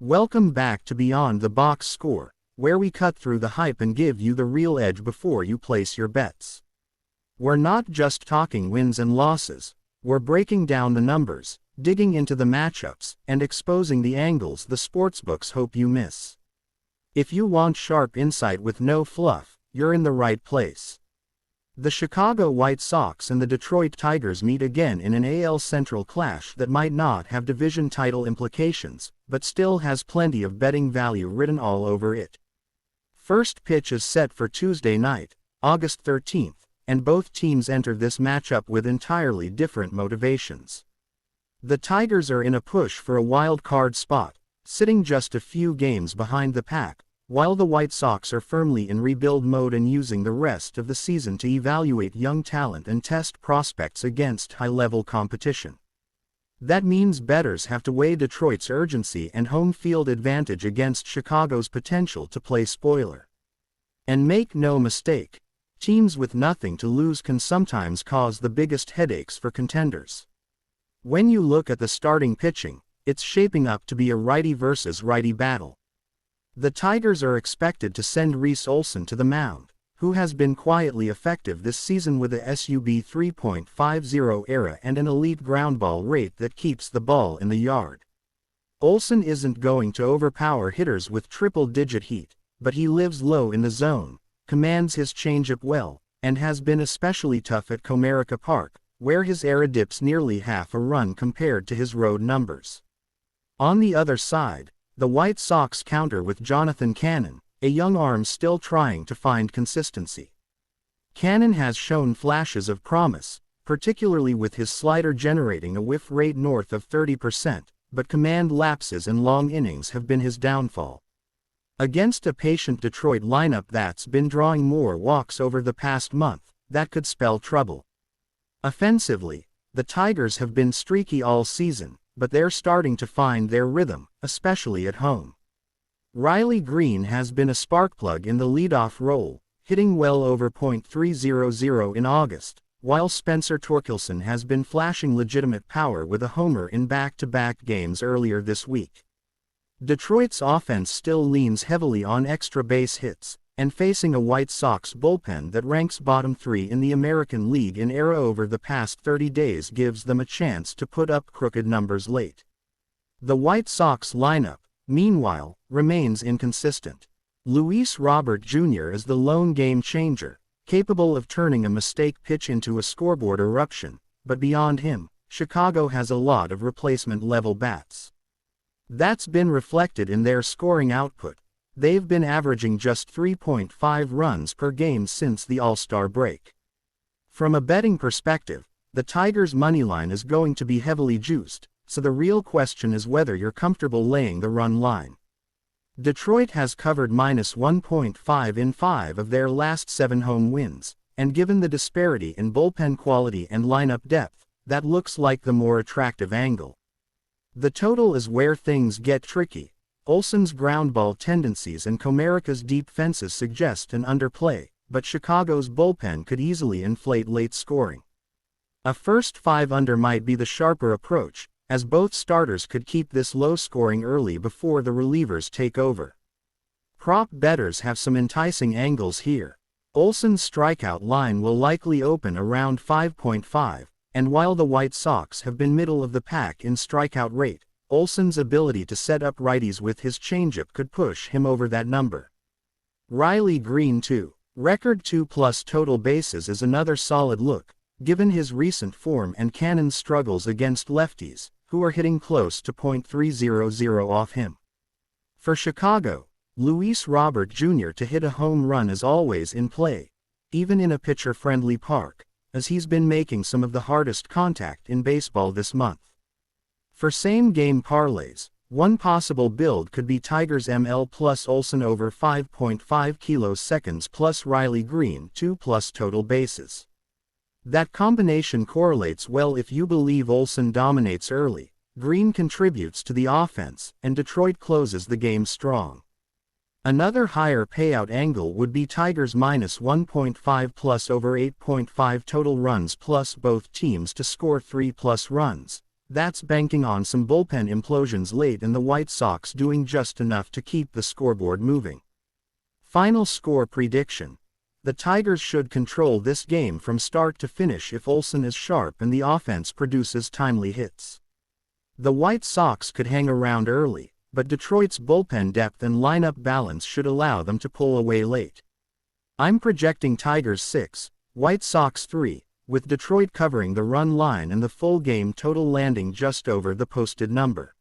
Welcome back to Beyond the Box Score, where we cut through the hype and give you the real edge before you place your bets. We're not just talking wins and losses, we're breaking down the numbers, digging into the matchups, and exposing the angles the sportsbooks hope you miss. If you want sharp insight with no fluff, you're in the right place. The Chicago White Sox and the Detroit Tigers meet again in an AL Central clash that might not have division title implications, but still has plenty of betting value written all over it. First pitch is set for Tuesday night, August 13th, and both teams enter this matchup with entirely different motivations. The Tigers are in a push for a wild card spot, sitting just a few games behind the pack, while the White Sox are firmly in rebuild mode and using the rest of the season to evaluate young talent and test prospects against high-level competition. That means bettors have to weigh Detroit's urgency and home field advantage against Chicago's potential to play spoiler. And make no mistake, teams with nothing to lose can sometimes cause the biggest headaches for contenders. When you look at the starting pitching, it's shaping up to be a righty versus righty battle. The Tigers are expected to send Reese Olson to the mound, who has been quietly effective this season with a sub 3.50 ERA and an elite ground ball rate that keeps the ball in the yard. Olson isn't going to overpower hitters with triple-digit heat, but he lives low in the zone, commands his changeup well, and has been especially tough at Comerica Park, where his ERA dips nearly half a run compared to his road numbers. On the other side, the White Sox counter with Jonathan Cannon, a young arm still trying to find consistency. Cannon has shown flashes of promise, particularly with his slider generating a whiff rate north of 30%, but command lapses and long innings have been his downfall. Against a patient Detroit lineup that's been drawing more walks over the past month, that could spell trouble. Offensively, the Tigers have been streaky all season, but they're starting to find their rhythm, especially at home. Riley Green has been a sparkplug in the leadoff role, hitting well over .300 in August, while Spencer Torkelson has been flashing legitimate power with a homer in back-to-back games earlier this week. Detroit's offense still leans heavily on extra base hits, and facing a White Sox bullpen that ranks bottom 3 in the American League in ERA over the past 30 days gives them a chance to put up crooked numbers late. The White Sox lineup, meanwhile, remains inconsistent. Luis Robert Jr. is the lone game changer, capable of turning a mistake pitch into a scoreboard eruption, but beyond him, Chicago has a lot of replacement-level bats. That's been reflected in their scoring output. They've been averaging just 3.5 runs per game since the All-Star break. From a betting perspective, the Tigers' moneyline is going to be heavily juiced, so the real question is whether you're comfortable laying the run line. Detroit has covered -1.5 in 5 of their last 7 home wins, and given the disparity in bullpen quality and lineup depth, that looks like the more attractive angle. The total is where things get tricky. Olson's ground ball tendencies and Comerica's deep fences suggest an underplay, but Chicago's bullpen could easily inflate late scoring. A first 5 under might be the sharper approach, as both starters could keep this low scoring early before the relievers take over. Prop bettors have some enticing angles here. Olson's strikeout line will likely open around 5.5, and while the White Sox have been middle of the pack in strikeout rate, Olson's ability to set up righties with his changeup could push him over that number. Riley Green too. Record 2+ total bases is another solid look, given his recent form and Cannon's struggles against lefties, who are hitting close to .300 off him. For Chicago, Luis Robert Jr. to hit a home run is always in play, even in a pitcher-friendly park, as he's been making some of the hardest contact in baseball this month. For same-game parlays, one possible build could be Tigers ML plus Olson over 5.5 kiloseconds plus Riley Green 2+ total bases. That combination correlates well if you believe Olson dominates early, Green contributes to the offense, and Detroit closes the game strong. Another higher payout angle would be Tigers -1.5 plus over 8.5 total runs plus both teams to score 3+ runs, That's banking on some bullpen implosions late and the White Sox doing just enough to keep the scoreboard moving. Final score prediction. The Tigers should control this game from start to finish if Olsen is sharp and the offense produces timely hits. The White Sox could hang around early, but Detroit's bullpen depth and lineup balance should allow them to pull away late. I'm projecting Tigers 6, White Sox 3, with Detroit covering the run line and the full game total landing just over the posted number.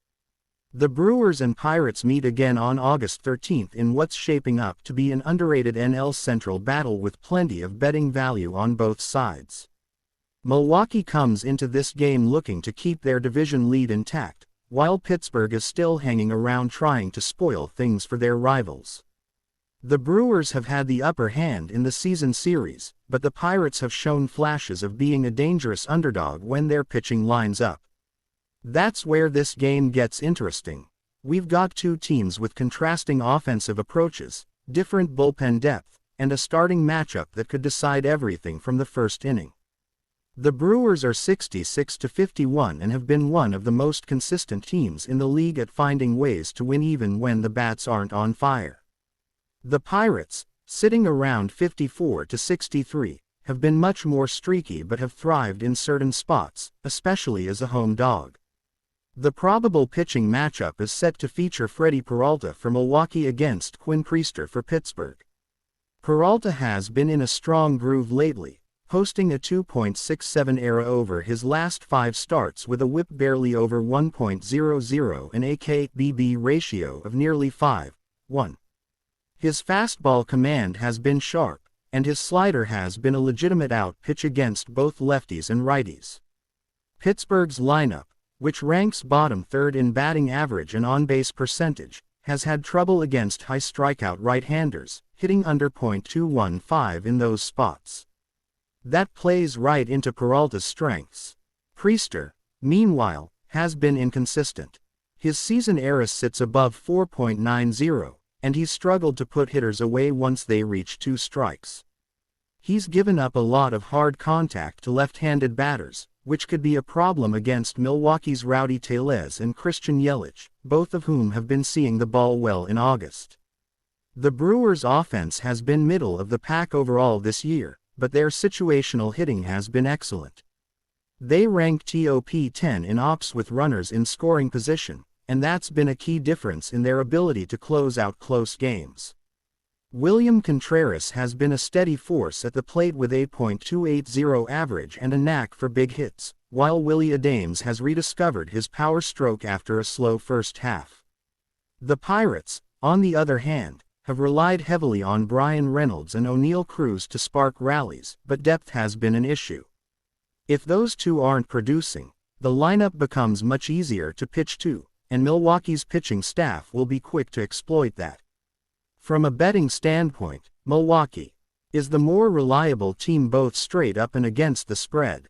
The Brewers and Pirates meet again on August 13 in what's shaping up to be an underrated NL Central battle with plenty of betting value on both sides. Milwaukee comes into this game looking to keep their division lead intact, while Pittsburgh is still hanging around trying to spoil things for their rivals. The Brewers have had the upper hand in the season series, but the Pirates have shown flashes of being a dangerous underdog when their pitching lines up. That's where this game gets interesting. We've got two teams with contrasting offensive approaches, different bullpen depth, and a starting matchup that could decide everything from the first inning. The Brewers are 66-51 and have been one of the most consistent teams in the league at finding ways to win even when the bats aren't on fire. The Pirates, sitting around 54-63, have been much more streaky but have thrived in certain spots, especially as a home dog. The probable pitching matchup is set to feature Freddie Peralta for Milwaukee against Quinn Priester for Pittsburgh. Peralta has been in a strong groove lately, posting a 2.67 ERA over his last 5 starts with a whip barely over 1.00 and a K/BB ratio of nearly 5:1. His fastball command has been sharp, and his slider has been a legitimate out pitch against both lefties and righties. Pittsburgh's lineup, which ranks bottom third in batting average and on-base percentage, has had trouble against high strikeout right-handers, hitting under .215 in those spots. That plays right into Peralta's strengths. Priester, meanwhile, has been inconsistent. His season ERA sits above 4.90, and he's struggled to put hitters away once they reach 2 strikes. He's given up a lot of hard contact to left-handed batters, which could be a problem against Milwaukee's Rowdy Tellez and Christian Yelich, both of whom have been seeing the ball well in August. The Brewers' offense has been middle of the pack overall this year, but their situational hitting has been excellent. They rank top 10 in ops with runners in scoring position, and that's been a key difference in their ability to close out close games. William Contreras has been a steady force at the plate with a .280 average and a knack for big hits, while Willie Adames has rediscovered his power stroke after a slow first half. The Pirates, on the other hand, have relied heavily on Brian Reynolds and O'Neal Cruz to spark rallies, but depth has been an issue. If those two aren't producing, the lineup becomes much easier to pitch to, and Milwaukee's pitching staff will be quick to exploit that. From a betting standpoint, Milwaukee is the more reliable team both straight up and against the spread.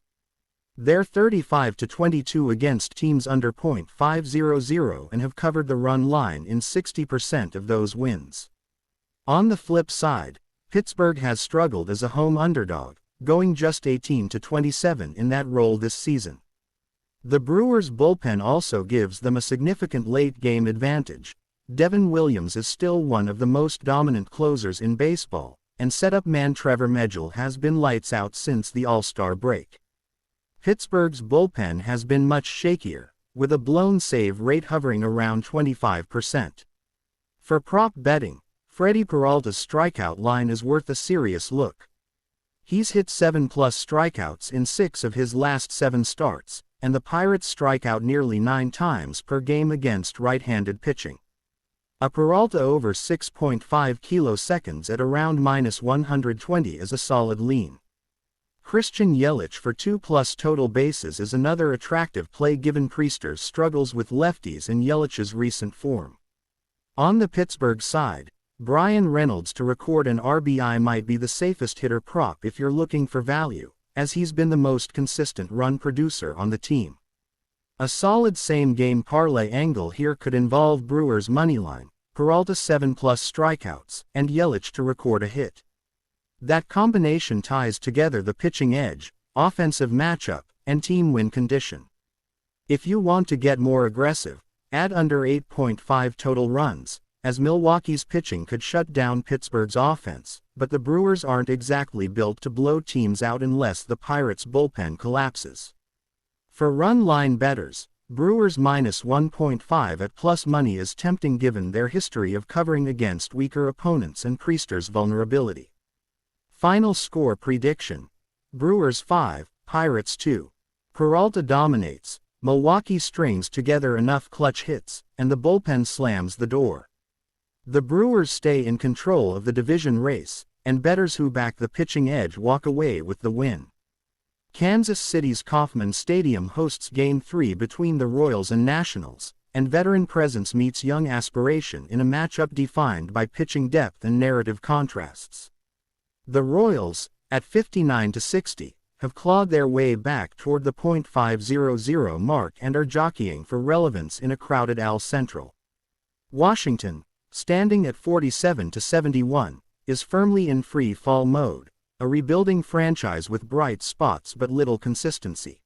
They're 35-22 against teams under .500 and have covered the run line in 60% of those wins. On the flip side, Pittsburgh has struggled as a home underdog, going just 18-27 in that role this season. The Brewers' bullpen also gives them a significant late-game advantage. Devin Williams is still one of the most dominant closers in baseball, and setup man Trevor Megill has been lights out since the All-Star break. Pittsburgh's bullpen has been much shakier, with a blown save rate hovering around 25%. For prop betting, Freddie Peralta's strikeout line is worth a serious look. He's hit 7+ strikeouts in 6 of his last 7 starts, and the Pirates strike out nearly 9 times per game against right-handed pitching. A Peralta over 6.5 kiloseconds at around -120 is a solid lean. Christian Yelich for 2+ total bases is another attractive play given Priester's struggles with lefties and Yelich's recent form. On the Pittsburgh side, Brian Reynolds to record an RBI might be the safest hitter prop if you're looking for value, as he's been the most consistent run producer on the team. A solid same-game parlay angle here could involve Brewers' moneyline, Peralta 7+ strikeouts, and Yelich to record a hit. That combination ties together the pitching edge, offensive matchup, and team win condition. If you want to get more aggressive, add under 8.5 total runs, as Milwaukee's pitching could shut down Pittsburgh's offense, but the Brewers aren't exactly built to blow teams out unless the Pirates' bullpen collapses. For run line bettors, Brewers minus 1.5 at plus money is tempting given their history of covering against weaker opponents and Priester's vulnerability. Final score prediction: Brewers 5, Pirates 2. Peralta dominates, Milwaukee strings together enough clutch hits, and the bullpen slams the door. The Brewers stay in control of the division race, and bettors who back the pitching edge walk away with the win. Kansas City's Kauffman Stadium hosts Game 3 between the Royals and Nationals, and veteran presence meets young aspiration in a matchup defined by pitching depth and narrative contrasts. The Royals, at 59-60, have clawed their way back toward the .500 mark and are jockeying for relevance in a crowded AL Central. Washington, standing at 47-71, is firmly in free fall mode, a rebuilding franchise with bright spots but little consistency.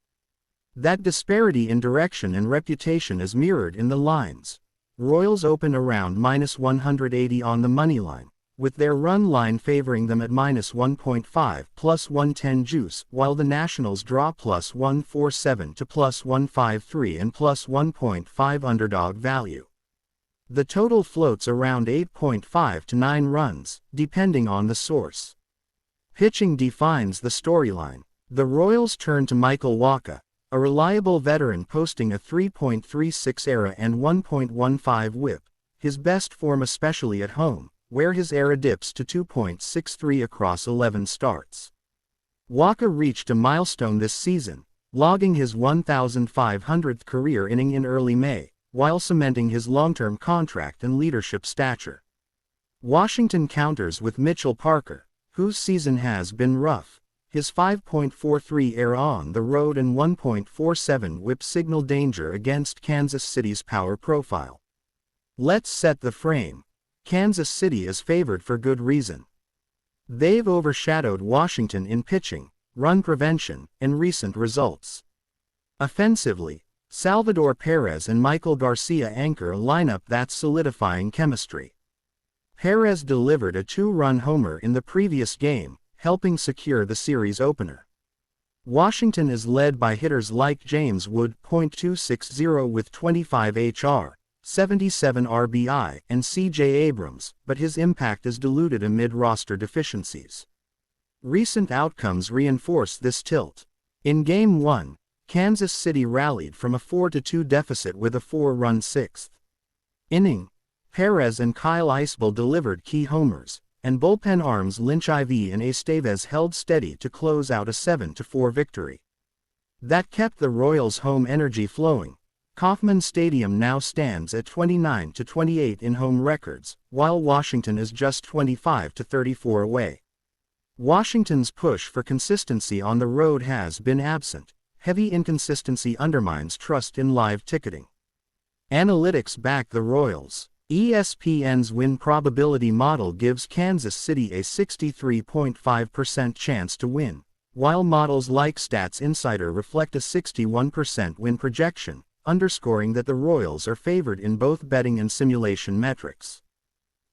That disparity in direction and reputation is mirrored in the lines. Royals open around minus 180 on the money line, with their run line favoring them at minus 1.5 plus 110 juice, while the Nationals draw plus 147 to plus 153 and plus 1.5 underdog value. The total floats around 8.5 to 9 runs, depending on the source. Pitching defines the storyline. The Royals turn to Michael Wacha, a reliable veteran posting a 3.36 ERA and 1.15 WHIP, his best form especially at home, where his ERA dips to 2.63 across 11 starts. Wacha reached a milestone this season, logging his 1,500th career inning in early May, while cementing his long-term contract and leadership stature. Washington counters with Mitchell Parker, whose season has been rough. His 5.43 ERA on the road and 1.47 WHIP signal danger against Kansas City's power profile. Let's set the frame. Kansas City is favored for good reason. They've overshadowed Washington in pitching, run prevention, and recent results. Offensively, Salvador Perez and Michael Garcia anchor a lineup that's solidifying chemistry. Perez delivered a 2-run homer in the previous game, helping secure the series opener. Washington is led by hitters like James Wood .260 with 25 HR, 77 RBI, and C.J. Abrams, but his impact is diluted amid roster deficiencies. Recent outcomes reinforce this tilt. In Game 1, Kansas City rallied from a 4-2 deficit with a 4-run sixth inning. Perez and Kyle Eisbel delivered key homers, and bullpen arms Lynch IV and Estevez held steady to close out a 7-4 victory. That kept the Royals' home energy flowing. Kauffman Stadium now stands at 29-28 in home records, while Washington is just 25-34 away. Washington's push for consistency on the road has been absent. Heavy inconsistency undermines trust in live ticketing. Analytics back the Royals. ESPN's win probability model gives Kansas City a 63.5% chance to win, while models like Stats Insider reflect a 61% win projection, underscoring that the Royals are favored in both betting and simulation metrics.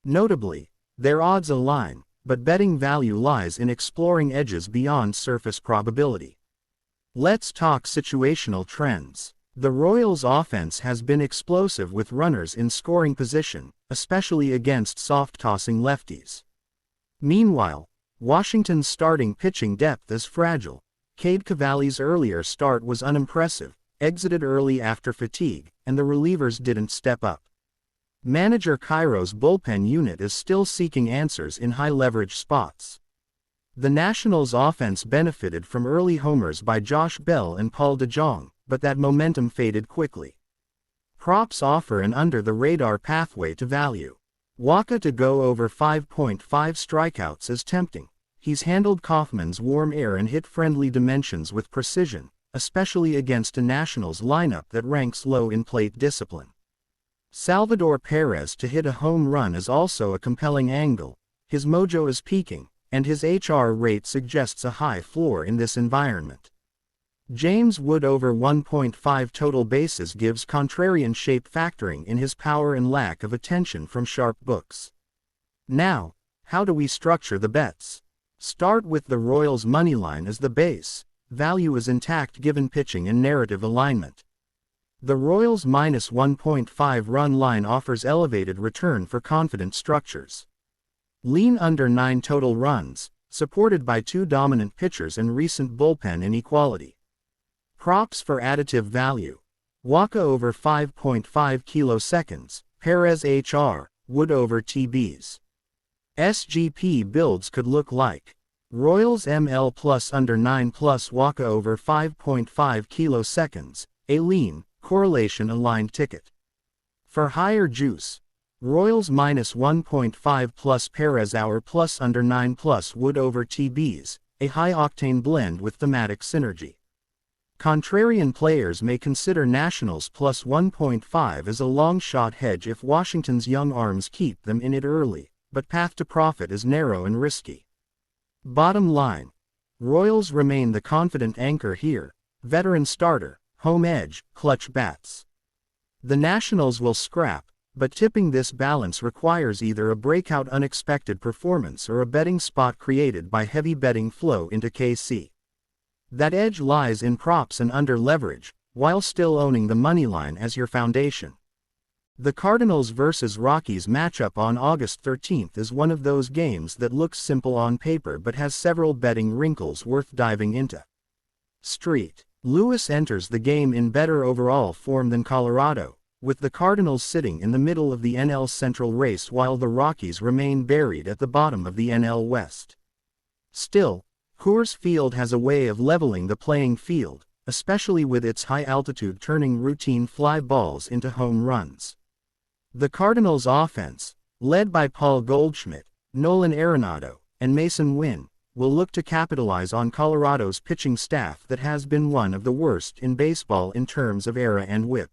Notably, their odds align, but betting value lies in exploring edges beyond surface probability. Let's talk situational trends. The Royals' offense has been explosive with runners in scoring position, especially against soft-tossing lefties. Meanwhile, Washington's starting pitching depth is fragile. Cade Cavalli's earlier start was unimpressive, exited early after fatigue, and the relievers didn't step up. Manager Cairo's bullpen unit is still seeking answers in high-leverage spots. The Nationals' offense benefited from early homers by Josh Bell and Paul DeJong, but that momentum faded quickly. Props offer an under-the-radar pathway to value. Wacha to go over 5.5 strikeouts is tempting. He's handled Kauffman's warm air and hit-friendly dimensions with precision, especially against a Nationals lineup that ranks low in plate discipline. Salvador Perez to hit a home run is also a compelling angle. His mojo is peaking, and his HR rate suggests a high floor in this environment. James Wood over 1.5 total bases gives contrarian shape factoring in his power and lack of attention from sharp books. Now, how do we structure the bets? Start with the Royals' moneyline as the base. Value is intact given pitching and narrative alignment. The Royals' minus 1.5 run line offers elevated return for confident structures. Lean under 9 total runs, supported by 2 dominant pitchers and recent bullpen inequality. Props for additive value. Waka over 5.5 kiloseconds, Perez HR, Wood over TBs. SGP builds could look like Royals ML plus under 9 plus Waka over 5.5 kiloseconds, a lean, correlation aligned ticket. For higher juice, Royals minus 1.5 plus Perez hour plus under 9 plus Wood over TBs, a high octane blend with thematic synergy. Contrarian players may consider Nationals plus 1.5 as a long shot hedge if Washington's young arms keep them in it early, but path to profit is narrow and risky. Bottom line, Royals remain the confident anchor here, veteran starter, home edge, clutch bats. The Nationals will scrap, but tipping this balance requires either a breakout unexpected performance or a betting spot created by heavy betting flow into KC. That edge lies in props and under leverage, while still owning the moneyline as your foundation. The Cardinals vs. Rockies matchup on August 13th is one of those games that looks simple on paper but has several betting wrinkles worth diving into. Street. Lewis enters the game in better overall form than Colorado, with the Cardinals sitting in the middle of the NL Central race while the Rockies remain buried at the bottom of the NL West. Still, Coors Field has a way of leveling the playing field, especially with its high altitude turning routine fly balls into home runs. The Cardinals' offense, led by Paul Goldschmidt, Nolan Arenado, and Mason Wynn, will look to capitalize on Colorado's pitching staff that has been one of the worst in baseball in terms of ERA and WHIP.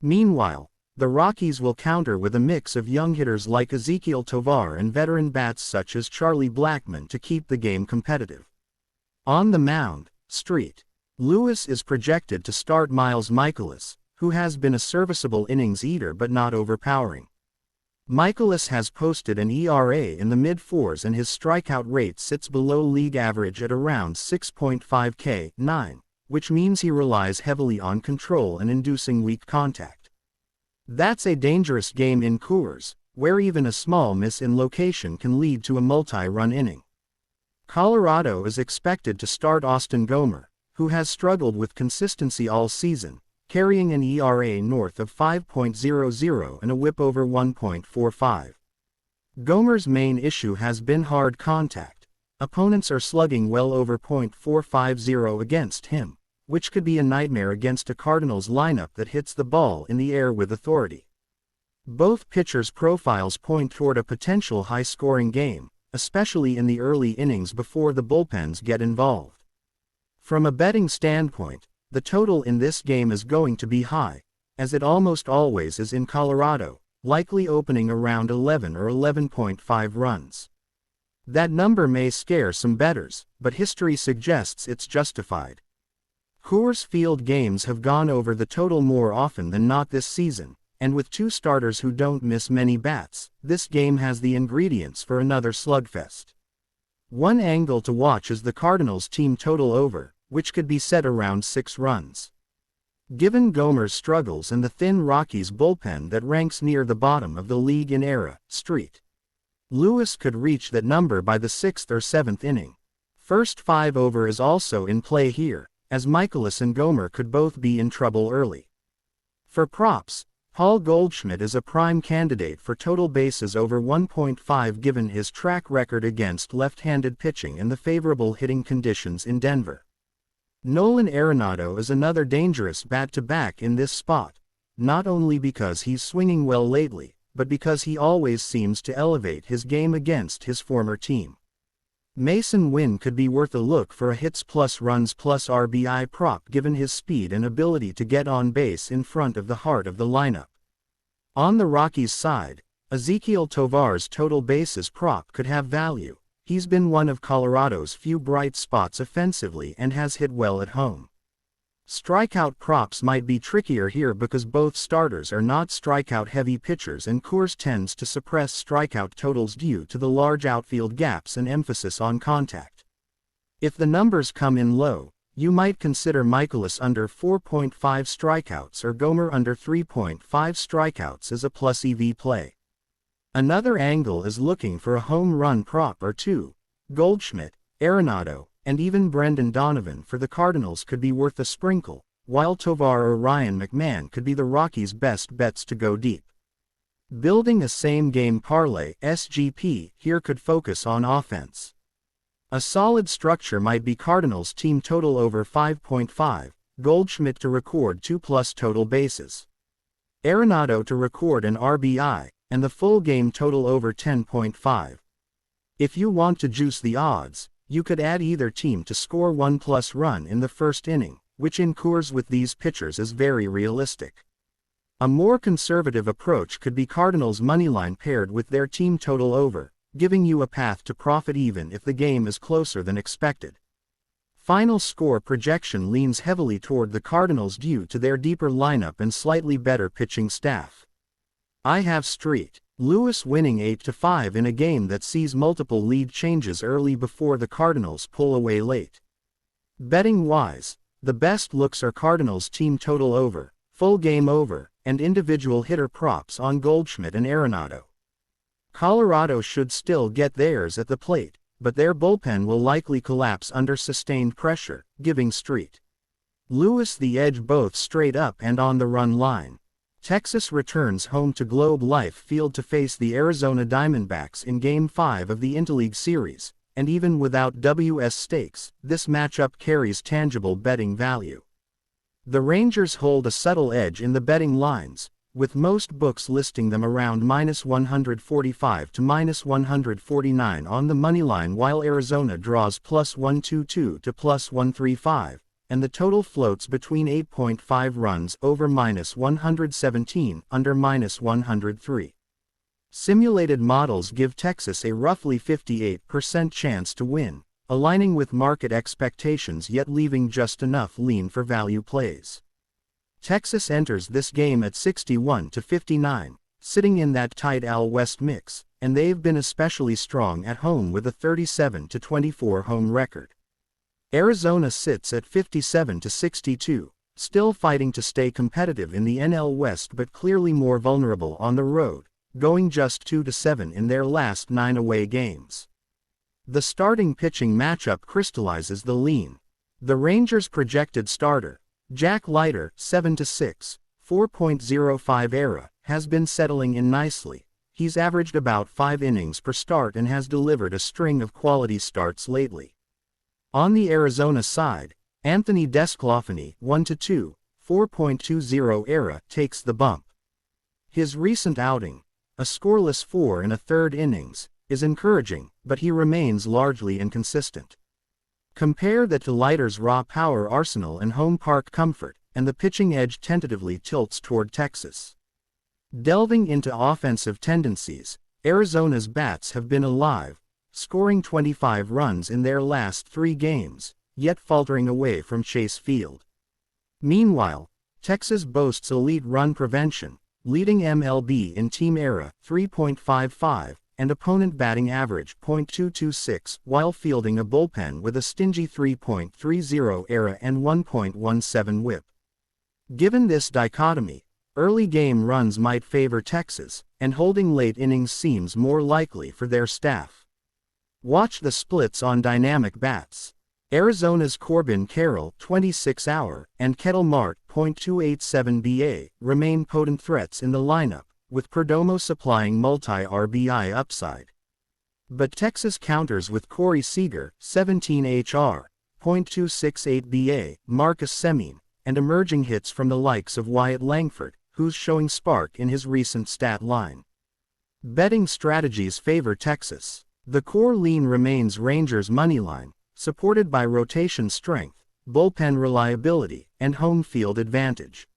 Meanwhile, the Rockies will counter with a mix of young hitters like Ezequiel Tovar and veteran bats such as Charlie Blackmon to keep the game competitive. On the mound, Street. Lewis is projected to start Miles Mikolas, who has been a serviceable innings eater but not overpowering. Mikolas has posted an ERA in the mid-4s and his strikeout rate sits below league average at around 6.5 K9, which means he relies heavily on control and inducing weak contact. That's a dangerous game in Coors, where even a small miss in location can lead to a multi-run inning. Colorado is expected to start Austin Gomer, who has struggled with consistency all season, carrying an ERA north of 5.00 and a WHIP over 1.45. Gomer's main issue has been hard contact. Opponents are slugging well over .450 against him, which could be a nightmare against a Cardinals lineup that hits the ball in the air with authority. Both pitchers' profiles point toward a potential high-scoring game, especially in the early innings before the bullpens get involved. From a betting standpoint, the total in this game is going to be high, as it almost always is in Colorado, likely opening around 11 or 11.5 runs. That number may scare some bettors, but history suggests it's justified. Coors Field games have gone over the total more often than not this season, and with 2 starters who don't miss many bats, this game has the ingredients for another slugfest. One angle to watch is the Cardinals' team total over, which could be set around 6 runs. Given Gomer's struggles and the thin Rockies bullpen that ranks near the bottom of the league in ERA, Street. Lewis could reach that number by the 6th or 7th inning. First 5 over is also in play here, as Mikolas and Gomer could both be in trouble early. For props, Paul Goldschmidt is a prime candidate for total bases over 1.5 given his track record against left-handed pitching and the favorable hitting conditions in Denver. Nolan Arenado is another dangerous bat-to-back in this spot, not only because he's swinging well lately, but because he always seems to elevate his game against his former team. Mason Wynn could be worth a look for a hits plus runs plus RBI prop given his speed and ability to get on base in front of the heart of the lineup. On the Rockies side, Ezequiel Tovar's total bases prop could have value. He's been one of Colorado's few bright spots offensively and has hit well at home. Strikeout props might be trickier here because both starters are not strikeout-heavy pitchers and Coors tends to suppress strikeout totals due to the large outfield gaps and emphasis on contact. If the numbers come in low, you might consider Michaelis under 4.5 strikeouts or Gomer under 3.5 strikeouts as a plus EV play. Another angle is looking for a home run prop or two. Goldschmidt, Arenado, and even Brendan Donovan for the Cardinals could be worth a sprinkle, while Tovar or Ryan McMahon could be the Rockies' best bets to go deep. Building a same-game parlay (SGP) here could focus on offense. A solid structure might be Cardinals team total over 5.5, Goldschmidt to record 2+ total bases, Arenado to record an RBI, and the full game total over 10.5. If you want to juice the odds, you could add either team to score 1+ run in the first inning, which in Coors with these pitchers is very realistic. A more conservative approach could be Cardinals moneyline paired with their team total over, giving you a path to profit even if the game is closer than expected. Final score projection leans heavily toward the Cardinals due to their deeper lineup and slightly better pitching staff. I have Street Lewis winning 8-5 in a game that sees multiple lead changes early before the Cardinals pull away late. Betting-wise, the best looks are Cardinals team total over, full game over, and individual hitter props on Goldschmidt and Arenado. Colorado should still get theirs at the plate, but their bullpen will likely collapse under sustained pressure, giving Street Lewis the edge both straight up and on the run line. Texas returns home to Globe Life Field to face the Arizona Diamondbacks in Game 5 of the Interleague Series, and even without WS stakes, this matchup carries tangible betting value. The Rangers hold a subtle edge in the betting lines, with most books listing them around -145 to -149 on the moneyline, while Arizona draws +122 to +135. And the total floats between 8.5 runs over -117 under -103. Simulated models give Texas a roughly 58% chance to win, aligning with market expectations yet leaving just enough lean for value plays. Texas enters this game at 61-59, sitting in that tight AL West mix, and they've been especially strong at home with a 37-24 home record. Arizona sits at 57-62, still fighting to stay competitive in the NL West but clearly more vulnerable on the road, going just 2-7 in their last 9 away games. The starting pitching matchup crystallizes the lean. The Rangers' projected starter, Jack Leiter, 7-6, 4.05 ERA, has been settling in nicely. He's averaged about 5 innings per start and has delivered a string of quality starts lately. On the Arizona side, Anthony Desclafani, 1-2, 4.20 ERA, takes the bump. His recent outing, a scoreless 4 1/3 innings, is encouraging, but he remains largely inconsistent. Compare that to Leiter's raw power arsenal and home park comfort, and the pitching edge tentatively tilts toward Texas. Delving into offensive tendencies, Arizona's bats have been alive, scoring 25 runs in their last 3 games, yet faltering away from Chase Field. Meanwhile, Texas boasts elite run prevention, leading MLB in team ERA, 3.55, and opponent batting average, .226, while fielding a bullpen with a stingy 3.30 ERA and 1.17 WHIP. Given this dichotomy, early game runs might favor Texas, and holding late innings seems more likely for their staff. Watch the splits on dynamic bats. Arizona's Corbin Carroll, 26-hour, and Kettle Marte, .287 BA, remain potent threats in the lineup, with Perdomo supplying multi-RBI upside. But Texas counters with Corey Seager, 17HR, .268 BA, Marcus Semien, and emerging hits from the likes of Wyatt Langford, who's showing spark in his recent stat line. Betting strategies favor Texas. The core lean remains Rangers' moneyline, supported by rotation strength, bullpen reliability, and home field advantage.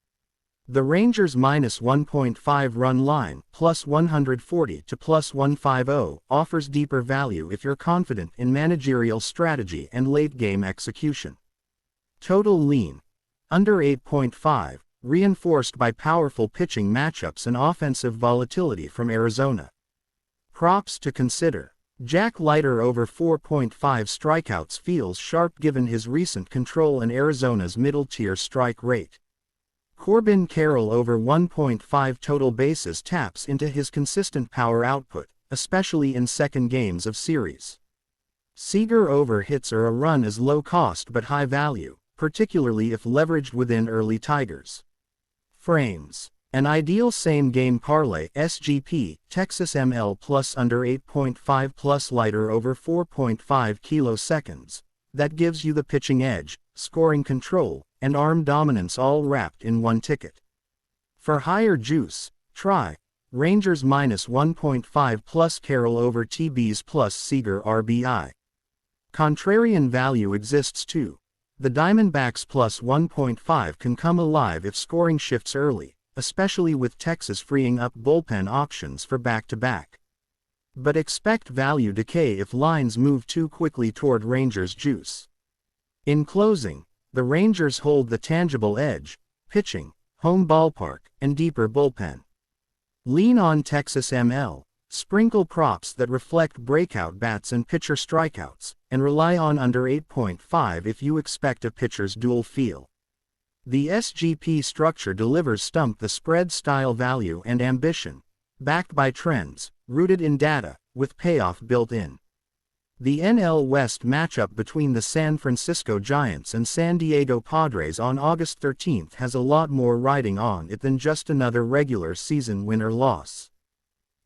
The Rangers' -1.5 run line, +140 to +150, offers deeper value if you're confident in managerial strategy and late-game execution. Total lean. under 8.5, reinforced by powerful pitching matchups and offensive volatility from Arizona. Props to consider. Jack Leiter over 4.5 strikeouts feels sharp given his recent control and Arizona's middle-tier strike rate. Corbin Carroll over 1.5 total bases taps into his consistent power output, especially in second games of series. Seager over hits are a run as low cost but high value, particularly if leveraged within early Tigers frames. An ideal same-game parlay SGP, Texas ML plus under 8.5 plus Leiter over 4.5 kiloseconds. That gives you the pitching edge, scoring control, and arm dominance all wrapped in one ticket. For higher juice, try Rangers minus 1.5 plus Carroll over TBs plus Seager RBI. Contrarian value exists too. The Diamondbacks plus 1.5 can come alive if scoring shifts early, especially with Texas freeing up bullpen options for back-to-back. But expect value decay if lines move too quickly toward Rangers' juice. In closing, the Rangers hold the tangible edge: pitching, home ballpark, and deeper bullpen. Lean on Texas ML, sprinkle props that reflect breakout bats and pitcher strikeouts, and rely on under 8.5 if you expect a pitcher's dual feel. The SGP structure delivers stump the spread style value and ambition, backed by trends, rooted in data, with payoff built in. The NL West matchup between the San Francisco Giants and San Diego Padres on August 13 has a lot more riding on it than just another regular season win or loss.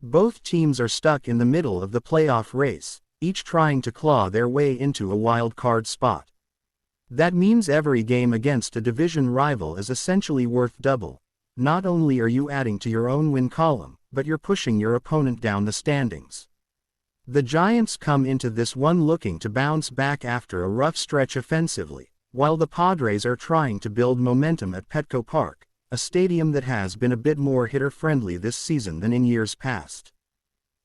Both teams are stuck in the middle of the playoff race, each trying to claw their way into a wild card spot. That means every game against a division rival is essentially worth double. Not only are you adding to your own win column, but you're pushing your opponent down the standings. The Giants come into this one looking to bounce back after a rough stretch offensively, while the Padres are trying to build momentum at Petco Park, a stadium that has been a bit more hitter-friendly this season than in years past.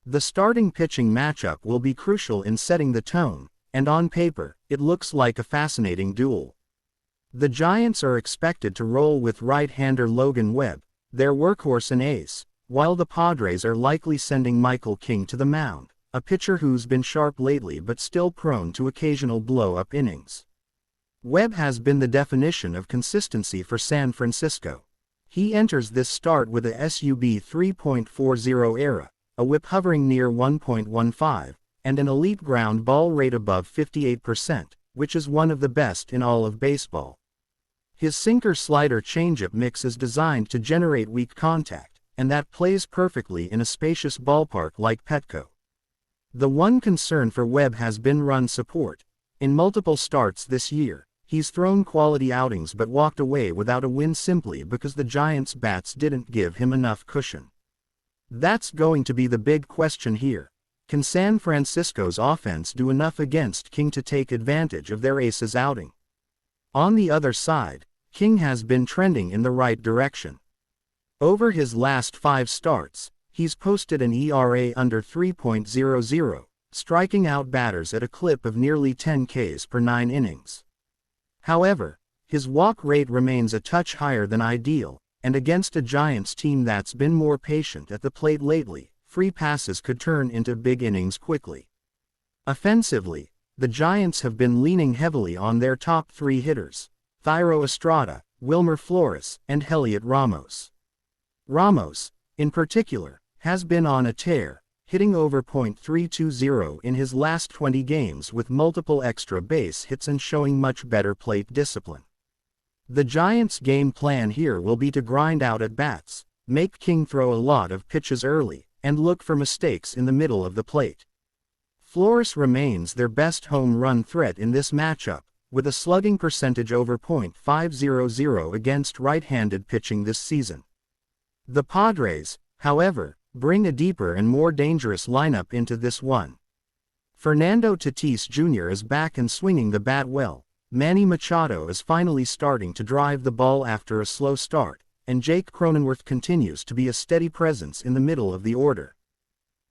The starting pitching matchup will be crucial in setting the tone, and on paper, it looks like a fascinating duel. The Giants are expected to roll with right-hander Logan Webb, their workhorse and ace, while the Padres are likely sending Michael King to the mound, a pitcher who's been sharp lately but still prone to occasional blow-up innings. Webb has been the definition of consistency for San Francisco. He enters this start with a SUB 3.40 ERA, a whip hovering near 1.15, and an elite ground ball rate above 58%, which is one of the best in all of baseball. His sinker-slider changeup mix is designed to generate weak contact, and that plays perfectly in a spacious ballpark like Petco. The one concern for Webb has been run support. In multiple starts this year, he's thrown quality outings but walked away without a win simply because the Giants' bats didn't give him enough cushion. That's going to be the big question here. Can San Francisco's offense do enough against King to take advantage of their ace's outing? On the other side, King has been trending in the right direction. Over his last 5 starts, he's posted an ERA under 3.00, striking out batters at a clip of nearly 10 Ks per 9 innings. However, his walk rate remains a touch higher than ideal, and against a Giants team that's been more patient at the plate lately, free passes could turn into big innings quickly. Offensively, the Giants have been leaning heavily on their top 3 hitters: Thairo Estrada, Wilmer Flores, and Heliot Ramos. Ramos, in particular, has been on a tear, hitting over .320 in his last 20 games with multiple extra base hits and showing much better plate discipline. The Giants' game plan here will be to grind out at bats, make King throw a lot of pitches early, and look for mistakes in the middle of the plate. Flores remains their best home run threat in this matchup, with a slugging percentage over .500 against right-handed pitching this season. The Padres, however, bring a deeper and more dangerous lineup into this one. Fernando Tatis Jr. is back and swinging the bat well. Manny Machado is finally starting to drive the ball after a slow start, and Jake Cronenworth continues to be a steady presence in the middle of the order.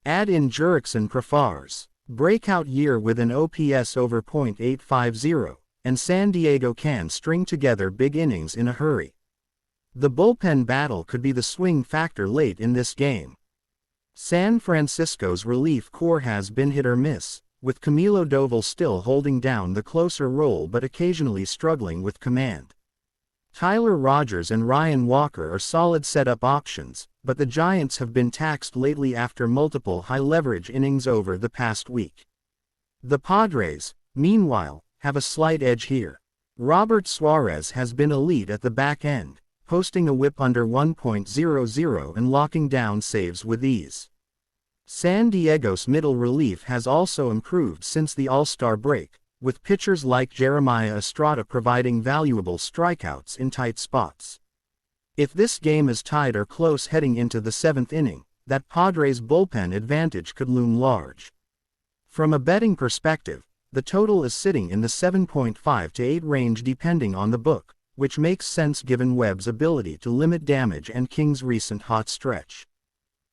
Add in Jurickson Profar's breakout year with an OPS over .850, and San Diego can string together big innings in a hurry. The bullpen battle could be the swing factor late in this game. San Francisco's relief corps has been hit or miss, with Camilo Doval still holding down the closer role but occasionally struggling with command. Tyler Rogers and Ryan Walker are solid setup options, but the Giants have been taxed lately after multiple high-leverage innings over the past week. The Padres, meanwhile, have a slight edge here. Robert Suarez has been elite at the back end, posting a whip under 1.00 and locking down saves with ease. San Diego's middle relief has also improved since the All-Star break, with pitchers like Jeremiah Estrada providing valuable strikeouts in tight spots. If this game is tied or close heading into the 7th inning, that Padres bullpen advantage could loom large. From a betting perspective, the total is sitting in the 7.5 to 8 range depending on the book, which makes sense given Webb's ability to limit damage and King's recent hot stretch.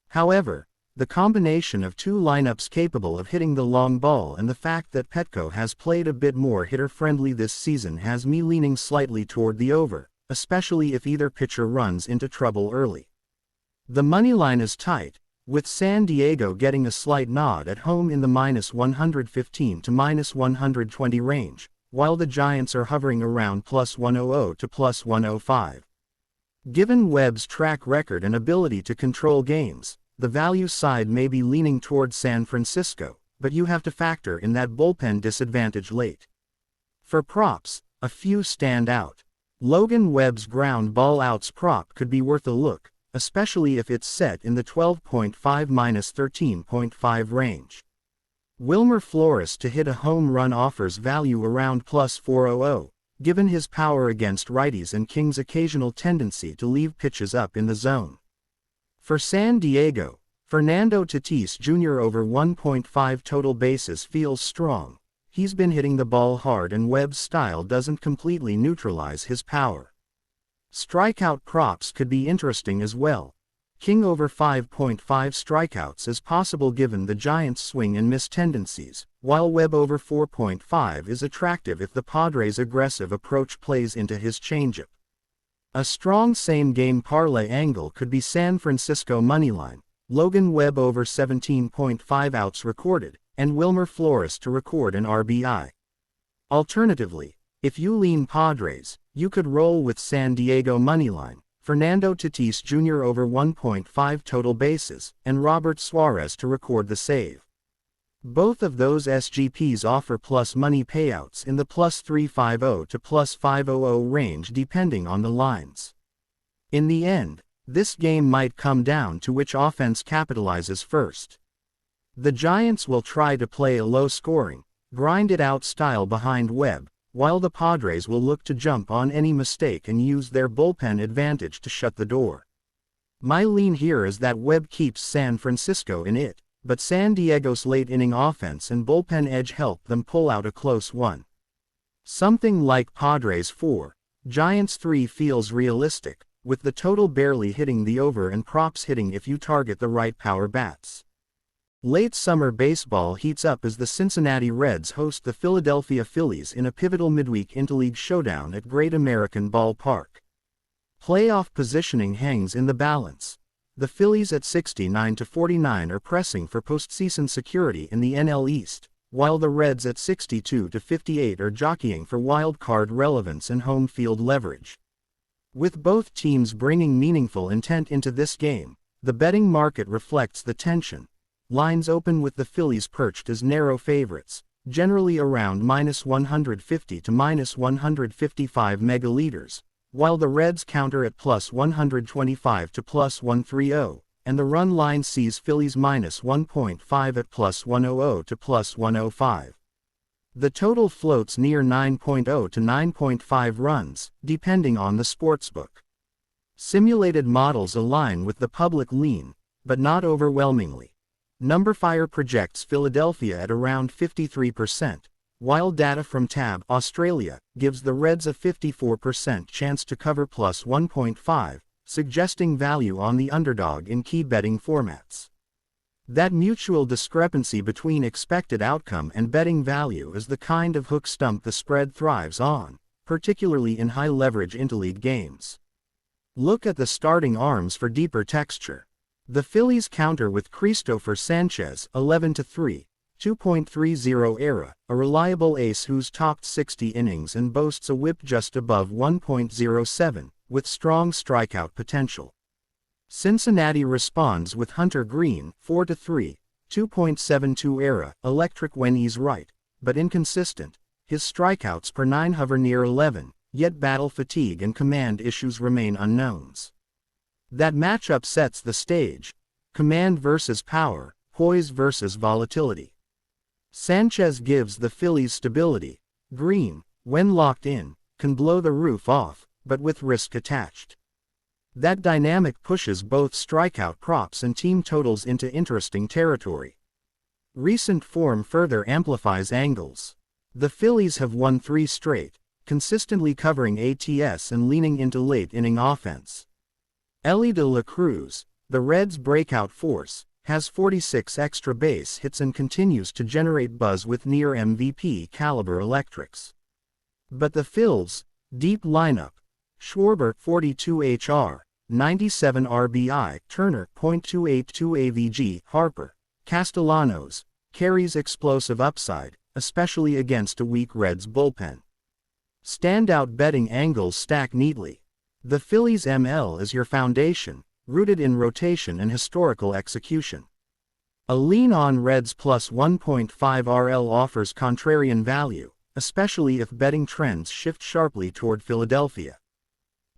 However, the combination of two lineups capable of hitting the long ball and the fact that Petco has played a bit more hitter-friendly this season has me leaning slightly toward the over, especially if either pitcher runs into trouble early. The moneyline is tight, with San Diego getting a slight nod at home in the -115 to -120 range, while the Giants are hovering around +100 to +105. Given Webb's track record and ability to control games, the value side may be leaning toward San Francisco, but you have to factor in that bullpen disadvantage late. For props, a few stand out. Logan Webb's ground ball outs prop could be worth a look, especially if it's set in the 12.5-13.5 range. Wilmer Flores to hit a home run offers value around +400, given his power against righties and King's occasional tendency to leave pitches up in the zone. For San Diego, Fernando Tatis Jr. over 1.5 total bases feels strong. He's been hitting the ball hard and Webb's style doesn't completely neutralize his power. Strikeout props could be interesting as well. King over 5.5 strikeouts is possible given the Giants' swing and miss tendencies, while Webb over 4.5 is attractive if the Padres' aggressive approach plays into his changeup. A strong same-game parlay angle could be San Francisco moneyline, Logan Webb over 17.5 outs recorded, and Wilmer Flores to record an RBI. Alternatively, if you lean Padres, you could roll with San Diego moneyline, Fernando Tatis Jr. over 1.5 total bases, and Robert Suarez to record the save. Both of those SGPs offer plus money payouts in the +350 to +500 range depending on the lines. In the end, this game might come down to which offense capitalizes first. The Giants will try to play a low-scoring, grind-it-out style behind Webb, while the Padres will look to jump on any mistake and use their bullpen advantage to shut the door. My lean here is that Webb keeps San Francisco in it, but San Diego's late-inning offense and bullpen edge help them pull out a close one. Something like Padres 4, Giants 3 feels realistic, with the total barely hitting the over and props hitting if you target the right power bats. Late summer baseball heats up as the Cincinnati Reds host the Philadelphia Phillies in a pivotal midweek interleague showdown at Great American Ballpark. Playoff positioning hangs in the balance. The Phillies at 69-49 are pressing for postseason security in the NL East, while the Reds at 62-58 are jockeying for wild-card relevance and home field leverage. With both teams bringing meaningful intent into this game, the betting market reflects the tension. Lines open with the Phillies perched as narrow favorites, generally around -150 to -155 megaliters, while the Reds counter at +125 to +130, and the run line sees Phillies -1.5 at +100 to +105. The total floats near 9.0 to 9.5 runs, depending on the sportsbook. Simulated models align with the public lean, but not overwhelmingly. Numberfire projects Philadelphia at around 53%, while data from TAB Australia gives the Reds a 54% chance to cover +1.5, suggesting value on the underdog in key betting formats. That mutual discrepancy between expected outcome and betting value is the kind of hook stump the spread thrives on, particularly in high-leverage interleague games. Look at the starting arms for deeper texture. The Phillies counter with Christopher Sanchez, 11-3, 2.30 ERA, a reliable ace who's topped 60 innings and boasts a whip just above 1.07, with strong strikeout potential. Cincinnati responds with Hunter Green, 4-3, 2.72 ERA, electric when he's right, but inconsistent. His strikeouts per 9 hover near 11, yet battle fatigue and command issues remain unknowns. That matchup sets the stage: command versus power, poise versus volatility. Sanchez gives the Phillies stability. Green, when locked in, can blow the roof off, but with risk attached. That dynamic pushes both strikeout props and team totals into interesting territory. Recent form further amplifies angles. The Phillies have won 3 straight, consistently covering ATS and leaning into late-inning offense. Elly de la Cruz, the Reds' breakout force, has 46 extra base hits and continues to generate buzz with near MVP caliber electrics. But the Phils' deep lineup: Schwarber, 42 HR, 97 RBI, Turner, .282 AVG, Harper, Castellanos, carries explosive upside, especially against a weak Reds bullpen. Standout betting angles stack neatly. The Phillies ML is your foundation, rooted in rotation and historical execution. A lean on Reds plus 1.5 RL offers contrarian value, especially if betting trends shift sharply toward Philadelphia.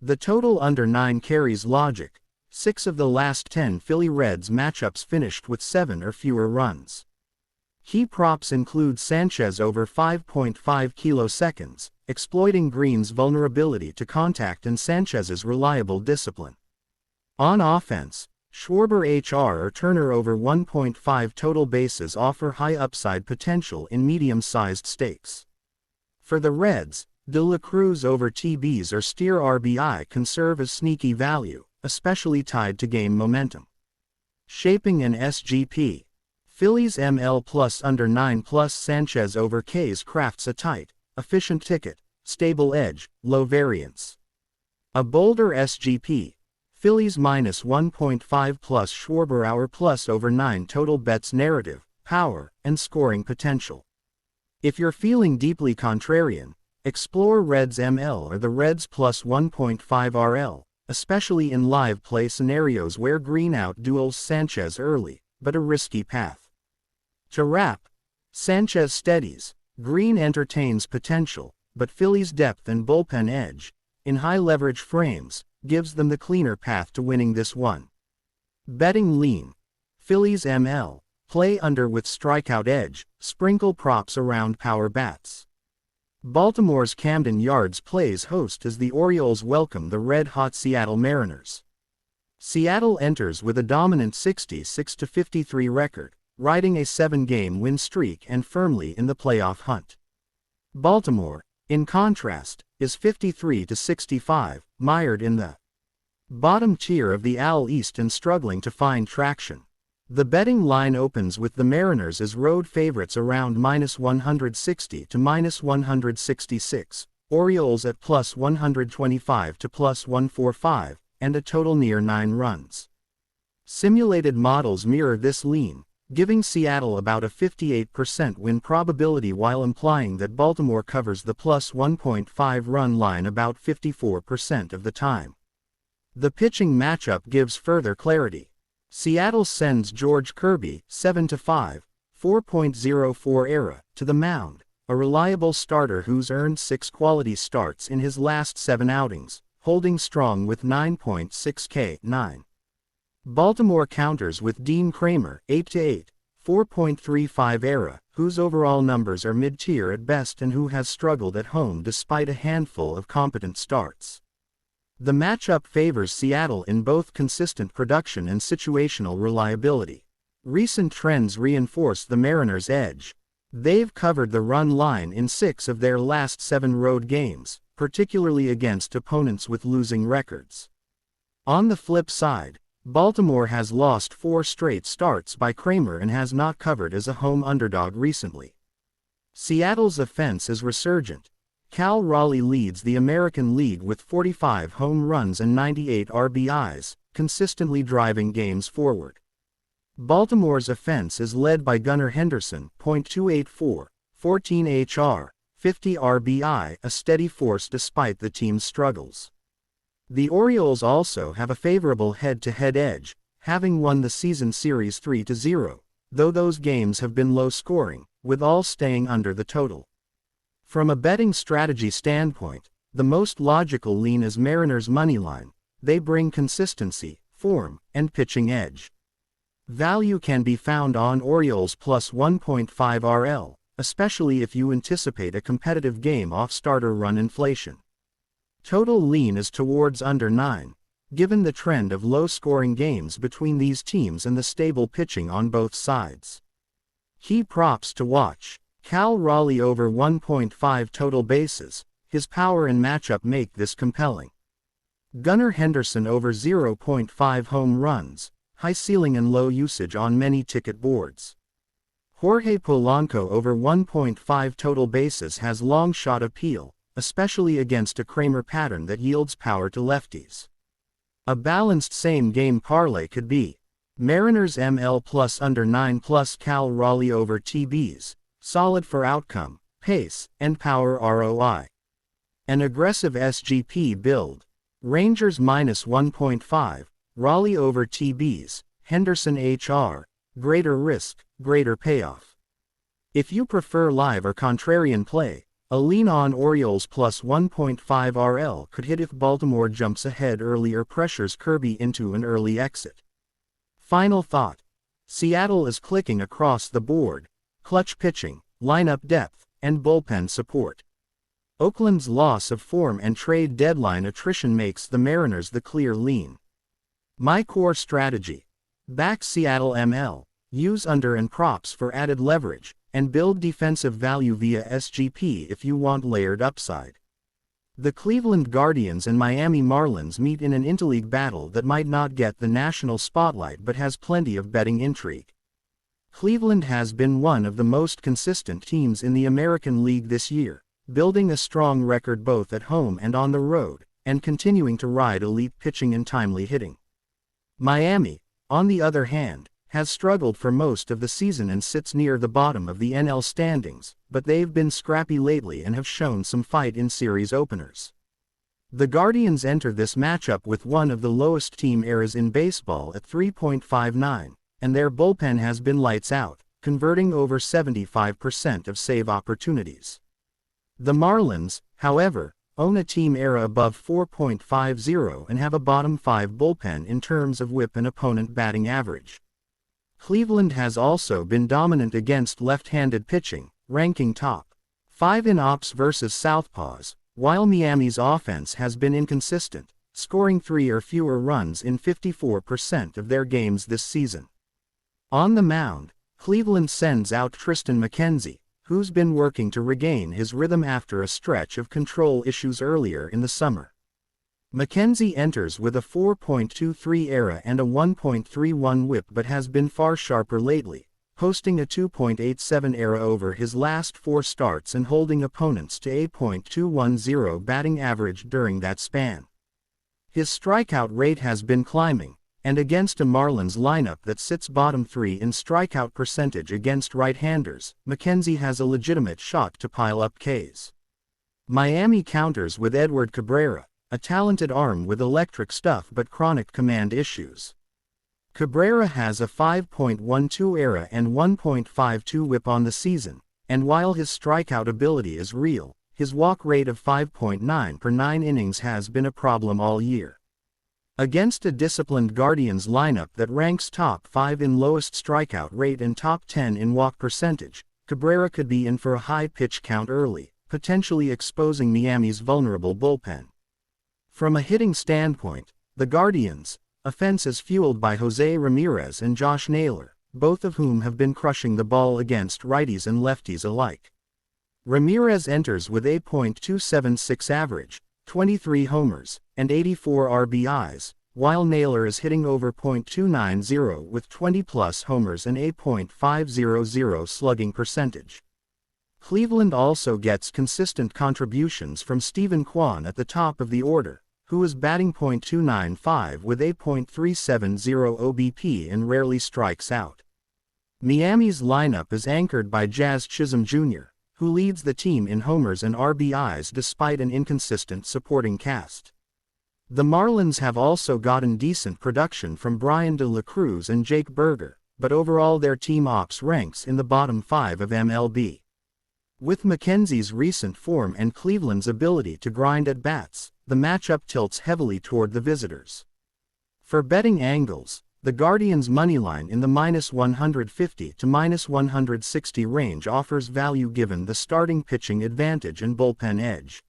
The total under 9 carries logic. 6 of the last 10 Philly Reds matchups finished with 7 or fewer runs. Key props include Sanchez over 5.5 kiloseconds, exploiting Green's vulnerability to contact and Sanchez's reliable discipline. On offense, Schwarber HR or Turner over 1.5 total bases offer high upside potential in medium-sized stakes. For the Reds, de la Cruz over TBs or Steer RBI can serve as sneaky value, especially tied to game momentum. Shaping an SGP. Phillies ML plus under 9 plus Sanchez over Ks crafts a tight, efficient ticket, stable edge, low variance. A bolder SGP. Phillies minus 1.5 plus Schwarber hour plus over 9 total bets narrative, power, and scoring potential. If you're feeling deeply contrarian, explore Reds ML or the Reds plus 1.5 RL, especially in live play scenarios where Green outduels Sanchez early, but a risky path. To wrap, Sanchez steadies, Green entertains potential, but Phillies' depth and bullpen edge, in high-leverage frames, gives them the cleaner path to winning this one. Betting lean. Phillies ML, play under with strikeout edge, sprinkle props around power bats. Baltimore's Camden Yards plays host as the Orioles welcome the red-hot Seattle Mariners. Seattle enters with a dominant 66-53 record, riding a 7-game win streak and firmly in the playoff hunt. Baltimore, in contrast, is 53-65, mired in the bottom tier of the AL East and struggling to find traction. The betting line opens with the Mariners as road favorites around -160 to -166, Orioles at +125 to +145, and a total near 9 runs. Simulated models mirror this lean, giving Seattle about a 58% win probability while implying that Baltimore covers the +1.5 run line about 54% of the time. The pitching matchup gives further clarity. Seattle sends George Kirby, 7-5, 4.04 ERA, to the mound, a reliable starter who's earned 6 quality starts in his last 7 outings, holding strong with 9.6 K9. Baltimore counters with Dean Kramer, 8-8, 4.35 ERA, whose overall numbers are mid-tier at best and who has struggled at home despite a handful of competent starts. The matchup favors Seattle in both consistent production and situational reliability. Recent trends reinforce the Mariners' edge. They've covered the run line in 6 of their last 7 road games, particularly against opponents with losing records. On the flip side, Baltimore has lost 4 straight starts by Kramer and has not covered as a home underdog recently. Seattle's offense is resurgent. Cal Raleigh leads the American League with 45 home runs and 98 RBIs, consistently driving games forward. Baltimore's offense is led by Gunnar Henderson, .284, 14 HR, 50 RBI, a steady force despite the team's struggles. The Orioles also have a favorable head-to-head edge, having won the season series 3-0, though those games have been low-scoring, with all staying under the total. From a betting strategy standpoint, the most logical lean is Mariners' moneyline. They bring consistency, form, and pitching edge. Value can be found on Orioles plus 1.5 RL, especially if you anticipate a competitive game off starter run inflation. Total lean is towards under 9, given the trend of low-scoring games between these teams and the stable pitching on both sides. Key props to watch: Cal Raleigh over 1.5 total bases. His power and matchup make this compelling. Gunnar Henderson over 0.5 home runs, high ceiling and low usage on many ticket boards. Jorge Polanco over 1.5 total bases has long shot appeal, especially against a Kramer pattern that yields power to lefties. A balanced same-game parlay could be Mariners ML plus under 9 plus Cal Raleigh over TBs, solid for outcome, pace, and power ROI. An aggressive SGP build: Rangers minus 1.5, Raleigh over TBs, Henderson HR, greater risk, greater payoff. If you prefer live or contrarian play, a lean on Orioles plus 1.5 RL could hit if Baltimore jumps ahead early or pressures Kirby into an early exit. Final thought: Seattle is clicking across the board: clutch pitching, lineup depth, and bullpen support. Oakland's loss of form and trade deadline attrition makes the Mariners the clear lean. My core strategy: back Seattle ML, use under and props for added leverage, and build defensive value via SGP if you want layered upside. The Cleveland Guardians and Miami Marlins meet in an interleague battle that might not get the national spotlight but has plenty of betting intrigue. Cleveland has been one of the most consistent teams in the American League this year, building a strong record both at home and on the road, and continuing to ride elite pitching and timely hitting. Miami, on the other hand, has struggled for most of the season and sits near the bottom of the NL standings, but they've been scrappy lately and have shown some fight in series openers. The Guardians enter this matchup with one of the lowest team ERAs in baseball at 3.59, and their bullpen has been lights out, converting over 75% of save opportunities. The Marlins, however, own a team ERA above 4.50 and have a bottom 5 bullpen in terms of whip and opponent batting average. Cleveland has also been dominant against left-handed pitching, ranking top 5 in ops versus southpaws, while Miami's offense has been inconsistent, scoring 3 or fewer runs in 54% of their games this season. On the mound, Cleveland sends out Triston McKenzie, who's been working to regain his rhythm after a stretch of control issues earlier in the summer. McKenzie enters with a 4.23 ERA and a 1.31 whip but has been far sharper lately, posting a 2.87 ERA over his last 4 starts and holding opponents to a .210 batting average during that span. His strikeout rate has been climbing, and against a Marlins lineup that sits bottom 3 in strikeout percentage against right-handers, McKenzie has a legitimate shot to pile up Ks. Miami counters with Edward Cabrera, a talented arm with electric stuff but chronic command issues. Cabrera has a 5.12 ERA and 1.52 whip on the season, and while his strikeout ability is real, his walk rate of 5.9 per 9 innings has been a problem all year. Against a disciplined Guardians lineup that ranks top 5 in lowest strikeout rate and top 10 in walk percentage, Cabrera could be in for a high pitch count early, potentially exposing Miami's vulnerable bullpen. From a hitting standpoint, the Guardians' offense is fueled by Jose Ramirez and Josh Naylor, both of whom have been crushing the ball against righties and lefties alike. Ramirez enters with a .276 average, 23 homers, and 84 RBIs, while Naylor is hitting over .290 with 20-plus homers and a .500 slugging percentage. Cleveland also gets consistent contributions from Stephen Kwan at the top of the order, who is batting .295 with a .370 OBP and rarely strikes out. Miami's lineup is anchored by Jazz Chisholm Jr., who leads the team in homers and RBIs despite an inconsistent supporting cast. The Marlins have also gotten decent production from Brian De La Cruz and Jake Berger, but overall their team ops ranks in the bottom 5 of MLB. With McKenzie's recent form and Cleveland's ability to grind at bats, the matchup tilts heavily toward the visitors. For betting angles, the Guardians' moneyline in the -150 to -160 range offers value given the starting pitching advantage and bullpen edge.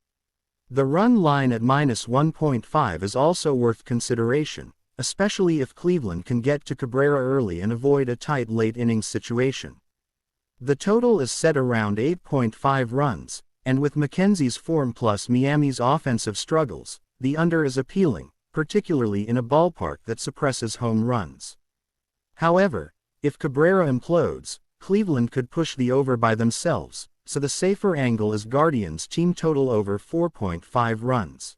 The run line at -1.5 is also worth consideration, especially if Cleveland can get to Cabrera early and avoid a tight late-innings situation. The total is set around 8.5 runs, and with McKenzie's form plus Miami's offensive struggles, the under is appealing, particularly in a ballpark that suppresses home runs. However, if Cabrera implodes, Cleveland could push the over by themselves, so the safer angle is Guardians' team total over 4.5 runs.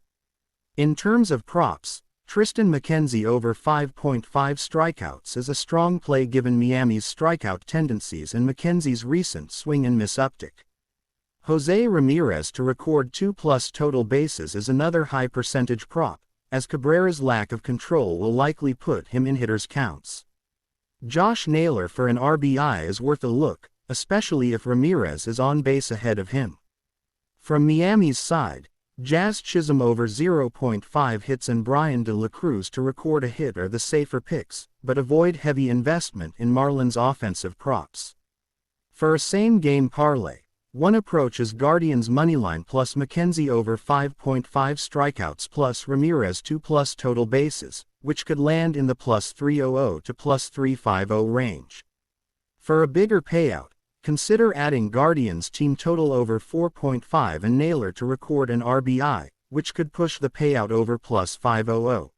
In terms of props, Tristan McKenzie over 5.5 strikeouts is a strong play given Miami's strikeout tendencies and McKenzie's recent swing-and-miss uptick. Jose Ramirez to record 2+ total bases is another high-percentage prop, as Cabrera's lack of control will likely put him in hitters' counts. Josh Naylor for an RBI is worth a look, especially if Ramirez is on base ahead of him. From Miami's side, Jazz Chisholm over 0.5 hits and Brian De La Cruz to record a hit are the safer picks, but avoid heavy investment in Marlins' offensive props. For a same-game parlay, one approach is Guardians' moneyline plus McKenzie over 5.5 strikeouts plus Ramirez 2+ total bases, which could land in the +300 to +350 range. For a bigger payout, consider adding Guardians' team total over 4.5 and Naylor to record an RBI, which could push the payout over +500.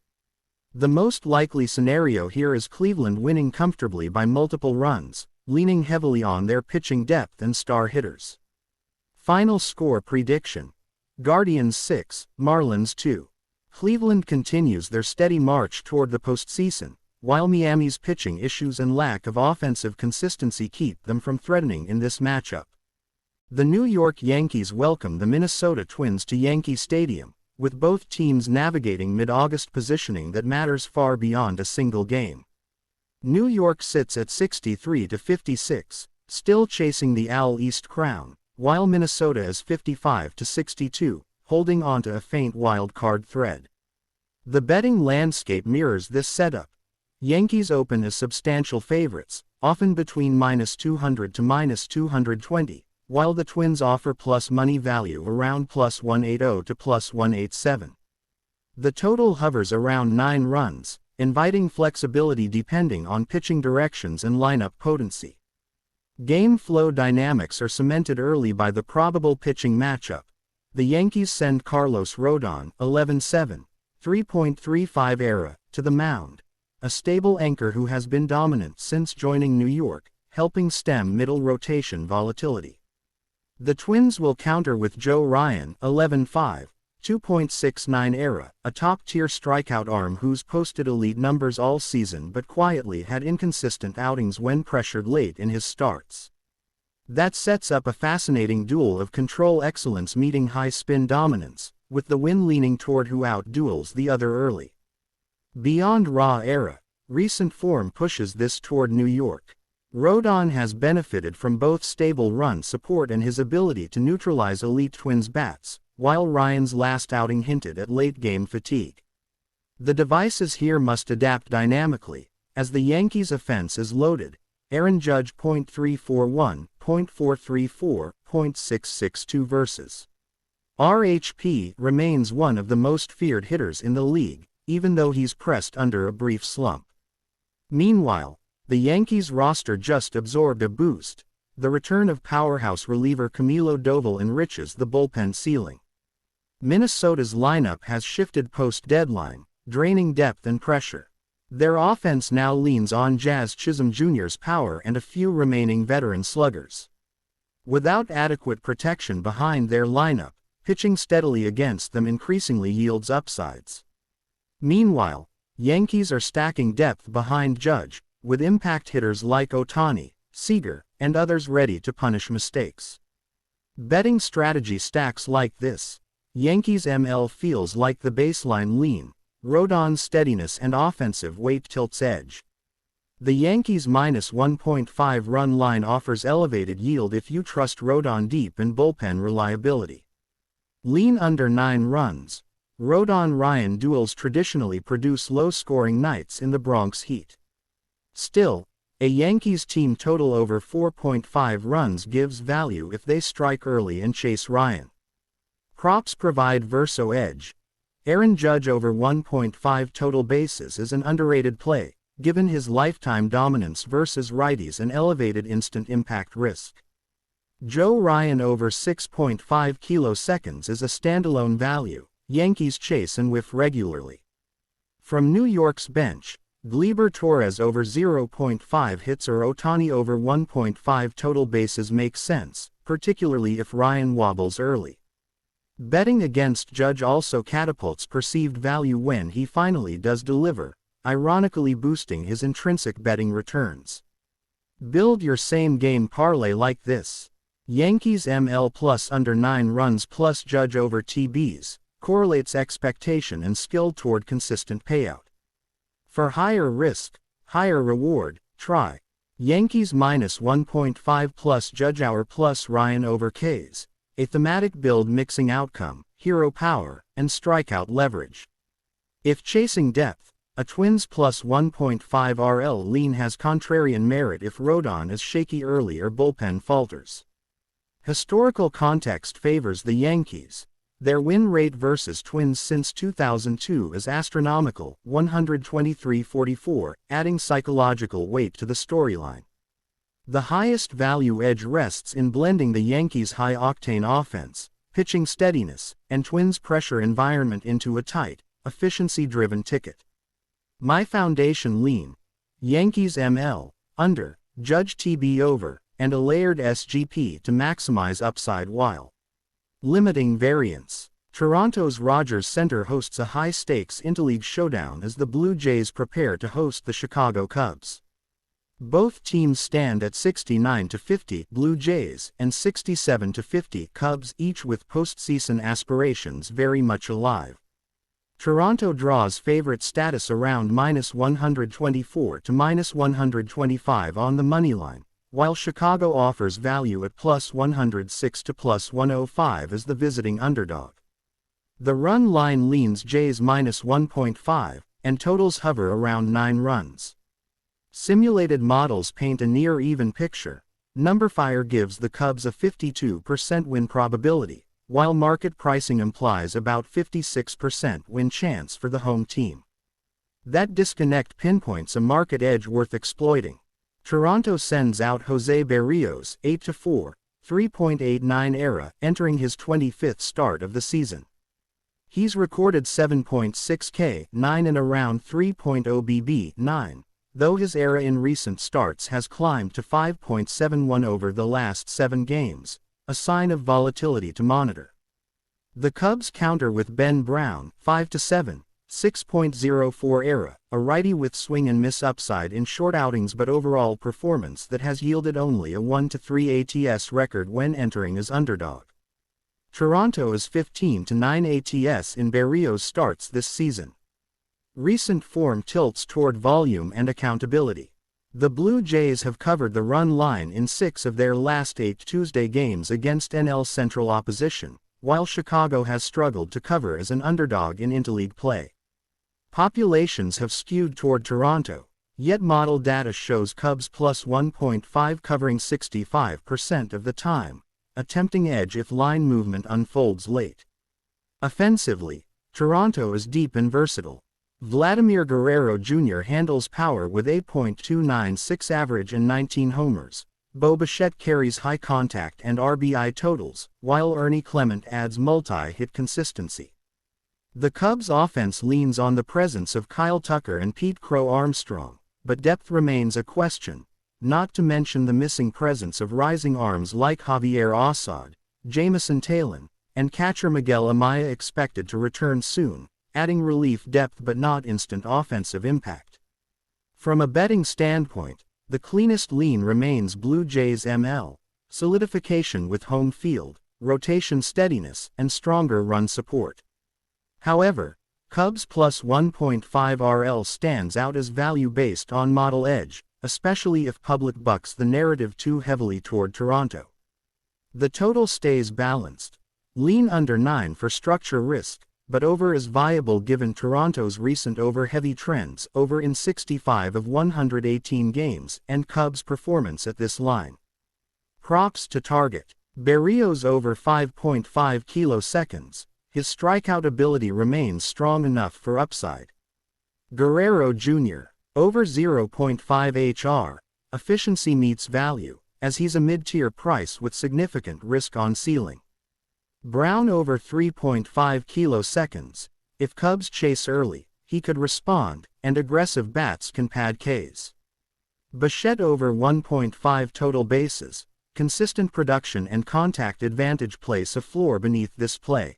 The most likely scenario here is Cleveland winning comfortably by multiple runs, leaning heavily on their pitching depth and star hitters. Final score prediction: Guardians 6, Marlins 2. Cleveland continues their steady march toward the postseason, while Miami's pitching issues and lack of offensive consistency keep them from threatening in this matchup. The New York Yankees welcome the Minnesota Twins to Yankee Stadium, with both teams navigating mid-August positioning that matters far beyond a single game. New York sits at 63-56, still chasing the AL East crown, while Minnesota is 55-62, holding on to a faint wild card thread. The betting landscape mirrors this setup. Yankees open as substantial favorites, often between -200 to -220, while the Twins offer plus money value around +180 to +187. The total hovers around 9 runs, inviting flexibility depending on pitching directions and lineup potency. Game flow dynamics are cemented early by the probable pitching matchup. The Yankees send Carlos Rodon, 11-7, 3.35 ERA, to the mound, a stable anchor who has been dominant since joining New York, helping stem middle rotation volatility. The Twins will counter with Joe Ryan, 11-5, 2.69 ERA, a top-tier strikeout arm who's posted elite numbers all season but quietly had inconsistent outings when pressured late in his starts. That sets up a fascinating duel of control excellence meeting high-spin dominance, with the win leaning toward who out-duels the other early. Beyond raw era, recent form pushes this toward New York. Rodon has benefited from both stable run support and his ability to neutralize elite Twins bats, while Ryan's last outing hinted at late-game fatigue. The devices here must adapt dynamically, as the Yankees' offense is loaded. Aaron Judge .341, .434, .662 versus RHP remains one of the most feared hitters in the league, even though he's pressed under a brief slump. Meanwhile, the Yankees roster just absorbed a boost. The return of powerhouse reliever Camilo Doval enriches the bullpen ceiling. Minnesota's lineup has shifted post-deadline, draining depth and pressure. Their offense now leans on Jazz Chisholm Jr.'s power and a few remaining veteran sluggers. Without adequate protection behind their lineup, pitching steadily against them increasingly yields upsides. Meanwhile, Yankees are stacking depth behind Judge, with impact hitters like Ohtani, Seager, and others ready to punish mistakes. Betting strategy stacks like this. Yankees ML feels like the baseline lean, Rodon's steadiness and offensive weight tilts edge. The Yankees minus 1.5 run line offers elevated yield if you trust Rodon deep and bullpen reliability. Lean under 9 runs. Rodon-Ryan duels traditionally produce low-scoring nights in the Bronx heat. Still, a Yankees team total over 4.5 runs gives value if they strike early and chase Ryan. Props provide verso edge. Aaron Judge over 1.5 total bases is an underrated play, given his lifetime dominance versus righties and elevated instant impact risk. Joe Ryan over 6.5 kiloseconds is a standalone value. Yankees chase and whiff regularly. From New York's bench, Gleyber Torres over 0.5 hits or Ohtani over 1.5 total bases make sense, particularly if Ryan wobbles early. Betting against Judge also catapults perceived value when he finally does deliver, ironically boosting his intrinsic betting returns. Build your same-game parlay like this. Yankees ML plus under 9 runs plus Judge over TBs, correlates expectation and skill toward consistent payout. For higher risk, higher reward, try Yankees minus 1.5 plus Judge hour plus Ryan over Ks, a thematic build mixing outcome, hero power, and strikeout leverage. If chasing depth, a Twins plus 1.5 RL lean has contrarian merit if Rodon is shaky early or bullpen falters. Historical context favors the Yankees. Their win rate versus Twins since 2002 is astronomical, 123-44, adding psychological weight to the storyline. The highest value edge rests in blending the Yankees' high-octane offense, pitching steadiness, and Twins' pressure environment into a tight, efficiency-driven ticket. My foundation lean: Yankees ML, under, Judge TB over, and a layered SGP to maximize upside while limiting variance. Toronto's Rogers Center hosts a high-stakes interleague showdown as the Blue Jays prepare to host the Chicago Cubs. Both teams stand at 69-50 Blue Jays and 67-50 Cubs, each with postseason aspirations very much alive. Toronto draws favorite status around minus 124 to minus 125 on the moneyline, while Chicago offers value at plus 106 to plus 105 as the visiting underdog. The run line leans Jays minus 1.5, and totals hover around 9 runs. Simulated models paint a near-even picture. Numberfire gives the Cubs a 52% win probability, while market pricing implies about 56% win chance for the home team. That disconnect pinpoints a market edge worth exploiting. Toronto sends out Jose Berrios, 8-4, 3.89 ERA, entering his 25th start of the season. He's recorded 7.6 K, 9 and around 3.0 BB, 9, though his ERA in recent starts has climbed to 5.71 over the last 7 games, a sign of volatility to monitor. The Cubs counter with Ben Brown, 5-7. 6.04 ERA, a righty with swing and miss upside in short outings but overall performance that has yielded only a 1-3 ATS record when entering as underdog. Toronto is 15-9 ATS in Berrios starts this season. Recent form tilts toward volume and accountability. The Blue Jays have covered the run line in 6 of their last 8 Tuesday games against NL Central opposition, while Chicago has struggled to cover as an underdog in interleague play. Populations have skewed toward Toronto, yet model data shows Cubs plus 1.5 covering 65% of the time, a tempting edge if line movement unfolds late. Offensively, Toronto is deep and versatile. Vladimir Guerrero Jr. handles power with 8.296 average and 19 homers. Bo Bichette carries high contact and RBI totals, while Ernie Clement adds multi-hit consistency. The Cubs' offense leans on the presence of Kyle Tucker and Pete Crow Armstrong, but depth remains a question, not to mention the missing presence of rising arms like Javier Assad, Jamison Talon, and catcher Miguel Amaya expected to return soon, adding relief depth but not instant offensive impact. From a betting standpoint, the cleanest lean remains Blue Jays ML, solidification with home field, rotation steadiness, and stronger run support. However, Cubs plus 1.5 RL stands out as value based on model edge, especially if public bucks the narrative too heavily toward Toronto. The total stays balanced. Lean under 9 for structure risk, but over is viable given Toronto's recent over-heavy trends, over in 65 of 118 games, and Cubs' performance at this line. Props to target. Berríos over 5.5 kiloseconds. His strikeout ability remains strong enough for upside. Guerrero Jr. over 0.5 HR. Efficiency meets value, as he's a mid-tier price with significant risk on ceiling. Brown over 3.5 kiloseconds. If Cubs chase early, he could respond, and aggressive bats can pad Ks. Bichette over 1.5 total bases. Consistent production and contact advantage place a floor beneath this play.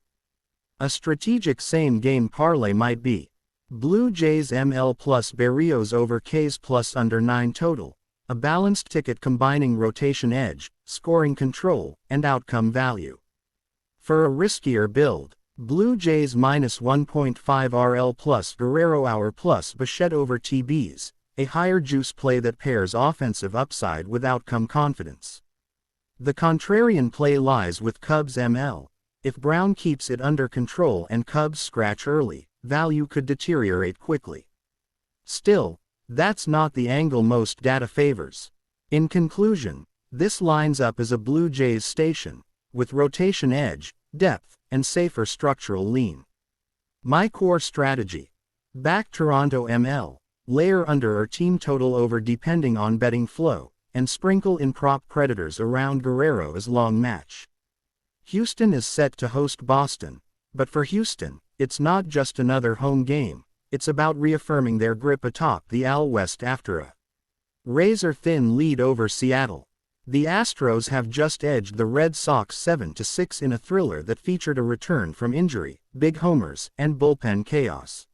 A strategic same-game parlay might be Blue Jays ML plus Berríos over Ks plus under 9 total, a balanced ticket combining rotation edge, scoring control, and outcome value. For a riskier build, Blue Jays minus 1.5 RL plus Guerrero hour plus Bichette over TBs, a higher juice play that pairs offensive upside with outcome confidence. The contrarian play lies with Cubs ML. If Brown keeps it under control and Cubs scratch early, value could deteriorate quickly. Still, that's not the angle most data favors. In conclusion, this lines up as a Blue Jays station, with rotation edge, depth, and safer structural lean. My core strategy: back Toronto ML, layer under or team total over depending on betting flow, and sprinkle in prop predators around Guerrero as long match. Houston is set to host Boston, but for Houston, it's not just another home game, it's about reaffirming their grip atop the AL West after a razor-thin lead over Seattle. The Astros have just edged the Red Sox 7-6 in a thriller that featured a return from injury, big homers, and bullpen chaos.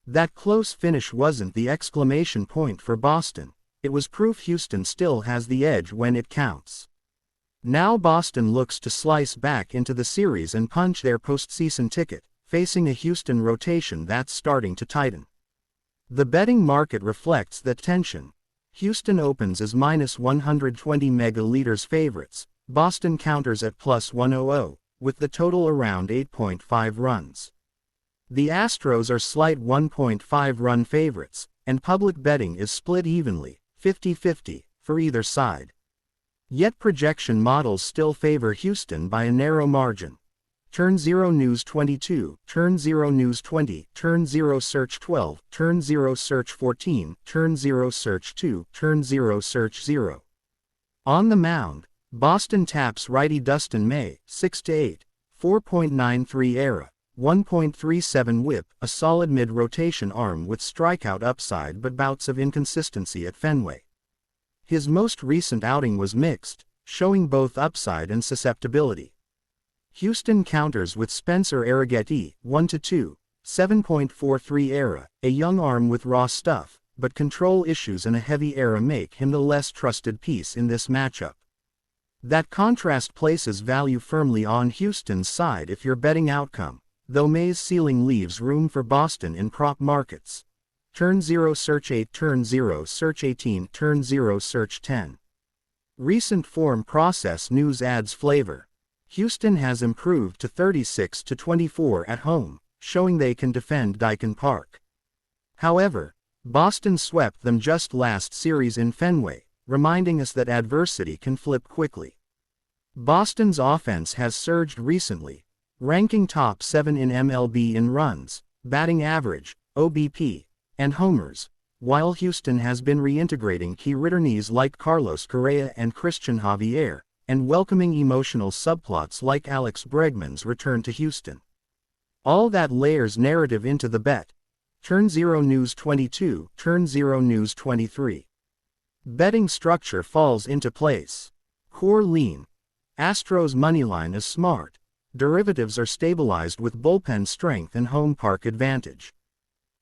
That close finish wasn't the exclamation point for Boston, it was proof Houston still has the edge when it counts. Now Boston looks to slice back into the series and punch their postseason ticket, facing a Houston rotation that's starting to tighten. The betting market reflects that tension. Houston opens as minus 120 megaliters favorites, Boston counters at plus 100, with the total around 8.5 runs. The Astros are slight 1.5 run favorites, and public betting is split evenly, 50-50, for either side. Yet projection models still favor Houston by a narrow margin. Turn 0 News 22, Turn 0 News 20, Turn 0 Search 12, Turn 0 Search 14, Turn 0 Search 2, Turn 0 Search 0. On the mound, Boston taps righty Dustin May, 6-8, 4.93 ERA, 1.37 WHIP, a solid mid-rotation arm with strikeout upside but bouts of inconsistency at Fenway. His most recent outing was mixed, showing both upside and susceptibility. Houston counters with Spencer Arrighetti, 1-2, 7.43 ERA, a young arm with raw stuff, but control issues and a heavy ERA make him the less trusted piece in this matchup. That contrast places value firmly on Houston's side if you're betting outcome, though May's ceiling leaves room for Boston in prop markets. Turn 0 Search 8, Turn 0 Search 18, Turn 0 Search 10. Recent form process news adds flavor. Houston has improved to 36-24 at home, showing they can defend Daikin Park. However, Boston swept them just last series in Fenway, reminding us that adversity can flip quickly. Boston's offense has surged recently, ranking top 7 in MLB in runs, batting average, OBP, and homers, while Houston has been reintegrating key returnees like Carlos Correa and Christian Javier, and welcoming emotional subplots like Alex Bregman's return to Houston. All that layers narrative into the bet. Turn 0 News 22, Turn 0 News 23. Betting structure falls into place. Core lean. Astros moneyline is smart. Derivatives are stabilized with bullpen strength and home park advantage.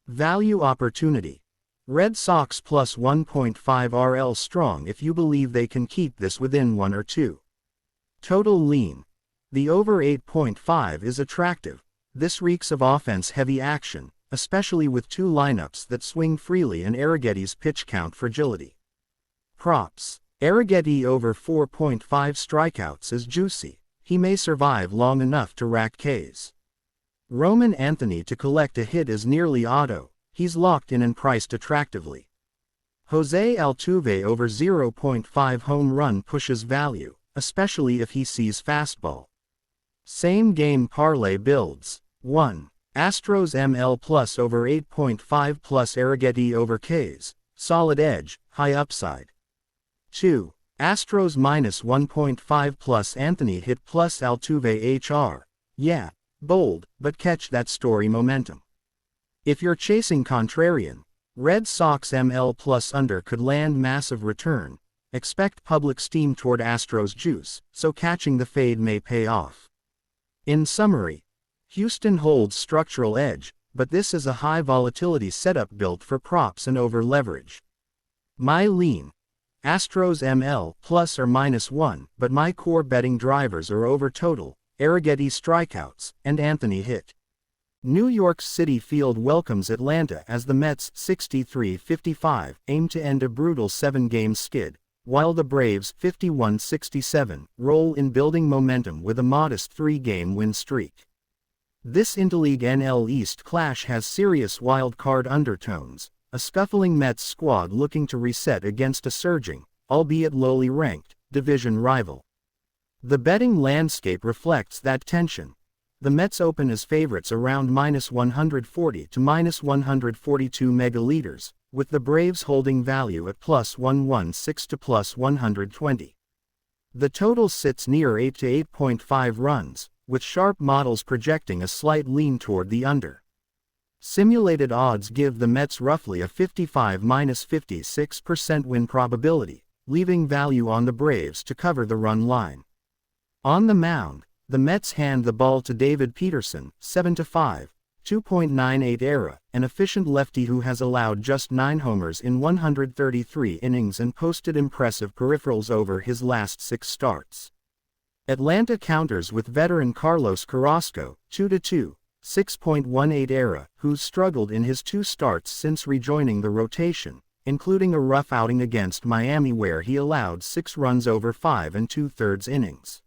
Value opportunity. Red Sox plus 1.5 RL strong if you believe they can keep this within 1 or 2. Total lean. The over 8.5 is attractive. This reeks of offense-heavy action, especially with two lineups that swing freely and Arrighetti's pitch count fragility. Props. Arrighetti over 4.5 strikeouts is juicy. He may survive long enough to rack Ks. Roman Anthony to collect a hit is nearly auto. He's locked in and priced attractively. Jose Altuve over 0.5 home run pushes value, especially if he sees fastball. Same game parlay builds. 1. Astros ML plus over 8.5 plus Arrighetti over Ks, solid edge, high upside. 2. Astros minus 1.5 plus Anthony hit plus Altuve HR. Yeah, bold, but catch that story momentum. If you're chasing contrarian, Red Sox ML plus under could land massive return. Expect public steam toward Astros juice, so catching the fade may pay off. In summary, Houston holds structural edge, but this is a high volatility setup built for props and over leverage. My lean. Astros ML plus or minus 1, but my core betting drivers are over total, Arrighetti strikeouts, and Anthony hit. New York's Citi Field welcomes Atlanta as the Mets 63-55 aim to end a brutal 7-game skid, while the Braves 51-67 roll in building momentum with a modest 3-game win streak. This interleague NL East clash has serious wild-card undertones, a scuffling Mets squad looking to reset against a surging, albeit lowly ranked, division rival. The betting landscape reflects that tension. The Mets open as favorites around minus 140 to minus 142 megaliters, with the Braves holding value at plus 116 to plus 120. The total sits near 8 to 8.5 runs, with sharp models projecting a slight lean toward the under. Simulated odds give the Mets roughly a 55-56% win probability, leaving value on the Braves to cover the run line. On the mound, the Mets hand the ball to David Peterson, 7-5, 2.98 ERA, an efficient lefty who has allowed just 9 homers in 133 innings and posted impressive peripherals over his last 6 starts. Atlanta counters with veteran Carlos Carrasco, 2-2, 6.18 ERA, who's struggled in his 2 starts since rejoining the rotation, including a rough outing against Miami where he allowed 6 runs over 5 2/3 innings.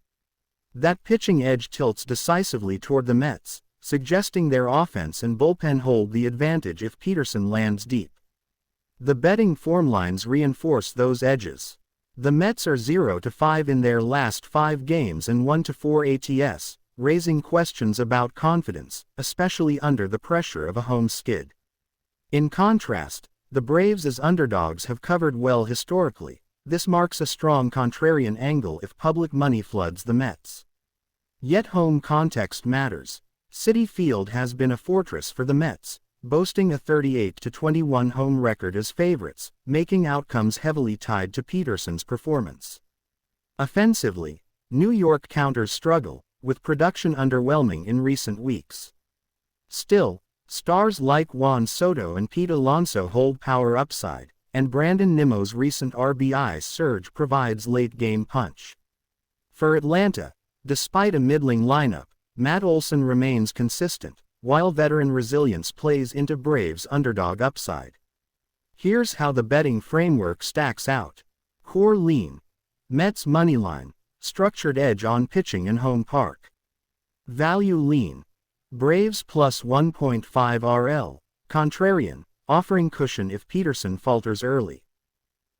That pitching edge tilts decisively toward the Mets, suggesting their offense and bullpen hold the advantage if Peterson lands deep. The betting form lines reinforce those edges. The Mets are 0-5 in their last 5 games and 1-4 ATS, raising questions about confidence, especially under the pressure of a home skid. In contrast, the Braves as underdogs have covered well historically. This marks a strong contrarian angle if public money floods the Mets. Yet home context matters. Citi Field has been a fortress for the Mets, boasting a 38-21 home record as favorites, making outcomes heavily tied to Peterson's performance. Offensively, New York counters struggle, with production underwhelming in recent weeks. Still, stars like Juan Soto and Pete Alonso hold power upside, and Brandon Nimmo's recent RBI surge provides late-game punch. For Atlanta, despite a middling lineup, Matt Olson remains consistent, while veteran resilience plays into Braves' underdog upside. Here's how the betting framework stacks out. Core lean. Mets moneyline, structured edge on pitching and home park. Value lean. Braves plus 1.5 RL, contrarian, offering cushion if Peterson falters early.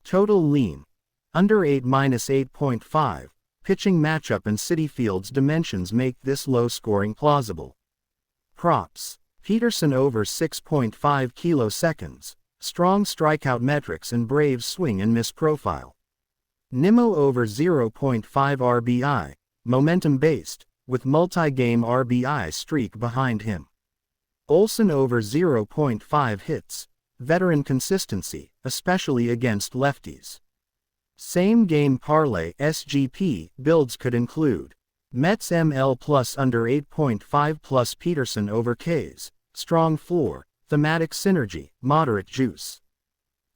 Total lean. Under 8-8.5, pitching matchup and Citi Field's dimensions make this low scoring plausible. Props. Peterson over 6.5 kiloseconds, strong strikeout metrics and Braves swing and miss profile. Nimmo over 0.5 RBI, momentum based, with multi-game RBI streak behind him. Olsen over 0.5 hits, veteran consistency, especially against lefties. Same-game parlay (SGP) builds could include Mets ML plus under 8.5 plus Peterson over Ks, strong floor, thematic synergy, moderate juice.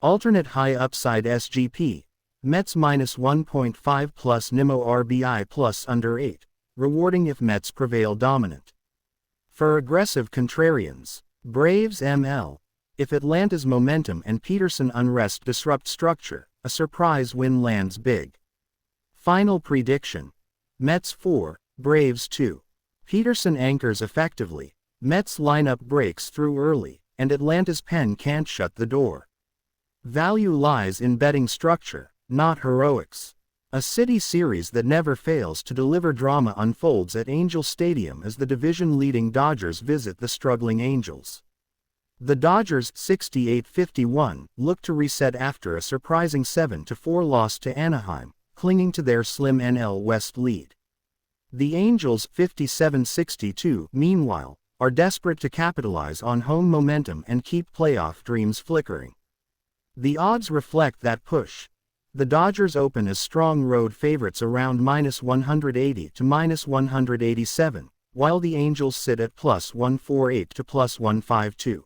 Alternate high upside SGP, Mets minus 1.5 plus Nimmo RBI plus under 8, rewarding if Mets prevail dominant. For aggressive contrarians, Braves ML, if Atlanta's momentum and Peterson unrest disrupt structure, a surprise win lands big. Final prediction: Mets 4, Braves 2. Peterson anchors effectively, Mets lineup breaks through early, and Atlanta's pen can't shut the door. Value lies in betting structure, not heroics. A city series that never fails to deliver drama unfolds at Angel Stadium as the division-leading Dodgers visit the struggling Angels. The Dodgers, 68-51, look to reset after a surprising 7-4 loss to Anaheim, clinging to their slim NL West lead. The Angels, 57-62, meanwhile, are desperate to capitalize on home momentum and keep playoff dreams flickering. The odds reflect that push. The Dodgers open as strong road favorites around -180 to -187, while the Angels sit at +148 to +152.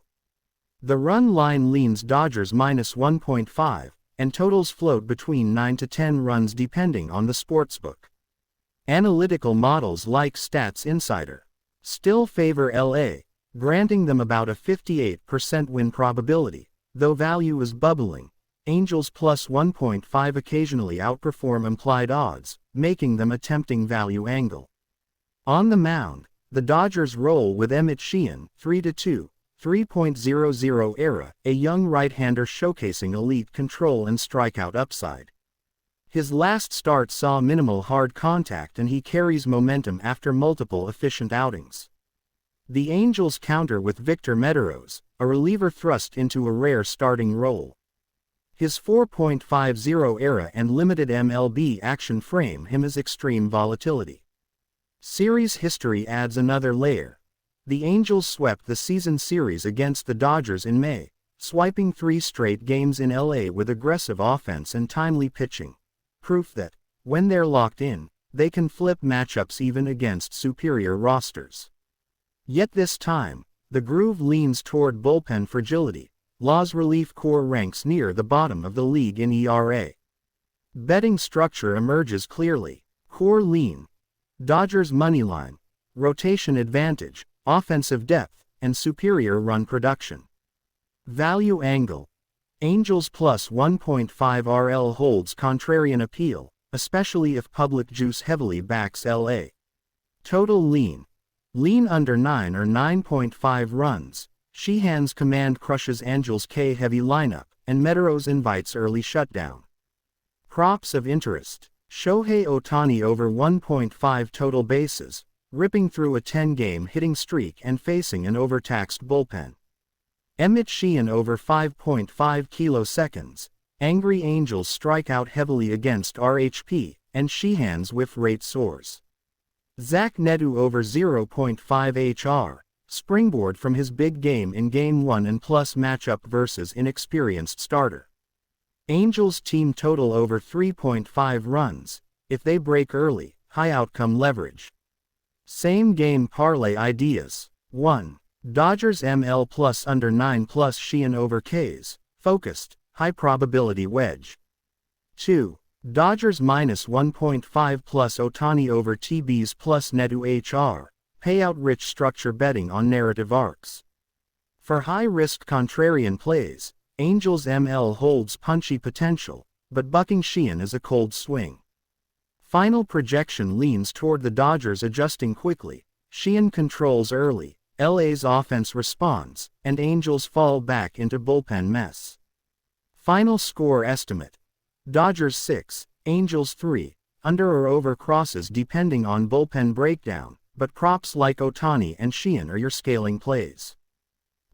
The run line leans Dodgers -1.5, and totals float between 9 to 10 runs depending on the sportsbook. Analytical models like Stats Insider still favor LA, granting them about a 58% win probability, though value is bubbling. Angels +1.5 occasionally outperform implied odds, making them a tempting value angle. On the mound, the Dodgers roll with Emmett Sheehan, 3-2. 3.00 era, a young right-hander showcasing elite control and strikeout upside. His last start saw minimal hard contact and he carries momentum after multiple efficient outings. The Angels counter with Victor Medeiros, a reliever thrust into a rare starting role. His 4.50 era and limited MLB action frame him as extreme volatility. Series history adds another layer. The Angels swept the season series against the Dodgers in May, swiping 3 straight games in LA with aggressive offense and timely pitching. Proof that, when they're locked in, they can flip matchups even against superior rosters. Yet this time, the groove leans toward bullpen fragility. Law's relief core ranks near the bottom of the league in ERA. Betting structure emerges clearly. Core lean. Dodgers moneyline. Rotation advantage, offensive depth, and superior run production. Value angle. Angels +1.5 RL holds contrarian appeal, especially if public juice heavily backs LA. Total lean. Lean under 9 or 9.5 runs. Sheehan's command crushes Angels' K-heavy lineup, and Medeiros invites early shutdown. Props of interest. Shohei Ohtani over 1.5 total bases, ripping through a 10-game hitting streak and facing an overtaxed bullpen. Emmett Sheehan over 5.5 kiloseconds. Angry Angels strike out heavily against RHP, and Sheehan's whiff rate soars. Zach Neto over 0.5 HR. Springboard from his big game in Game 1 and plus matchup versus inexperienced starter. Angels team total over 3.5 runs. If they break early, high outcome leverage. Same game parlay ideas. 1. Dodgers ML plus under 9 plus Sheehan over Ks, focused, high probability wedge. 2. Dodgers minus 1.5 plus Ohtani over TBs plus Neto HR, payout rich structure betting on narrative arcs. For high risk contrarian plays, Angels ML holds punchy potential, but bucking Sheehan is a cold swing. Final projection leans toward the Dodgers adjusting quickly. Sheehan controls early, LA's offense responds, and Angels fall back into bullpen mess. Final score estimate. Dodgers 6, Angels 3, under or over crosses depending on bullpen breakdown, but props like Ohtani and Sheehan are your scaling plays.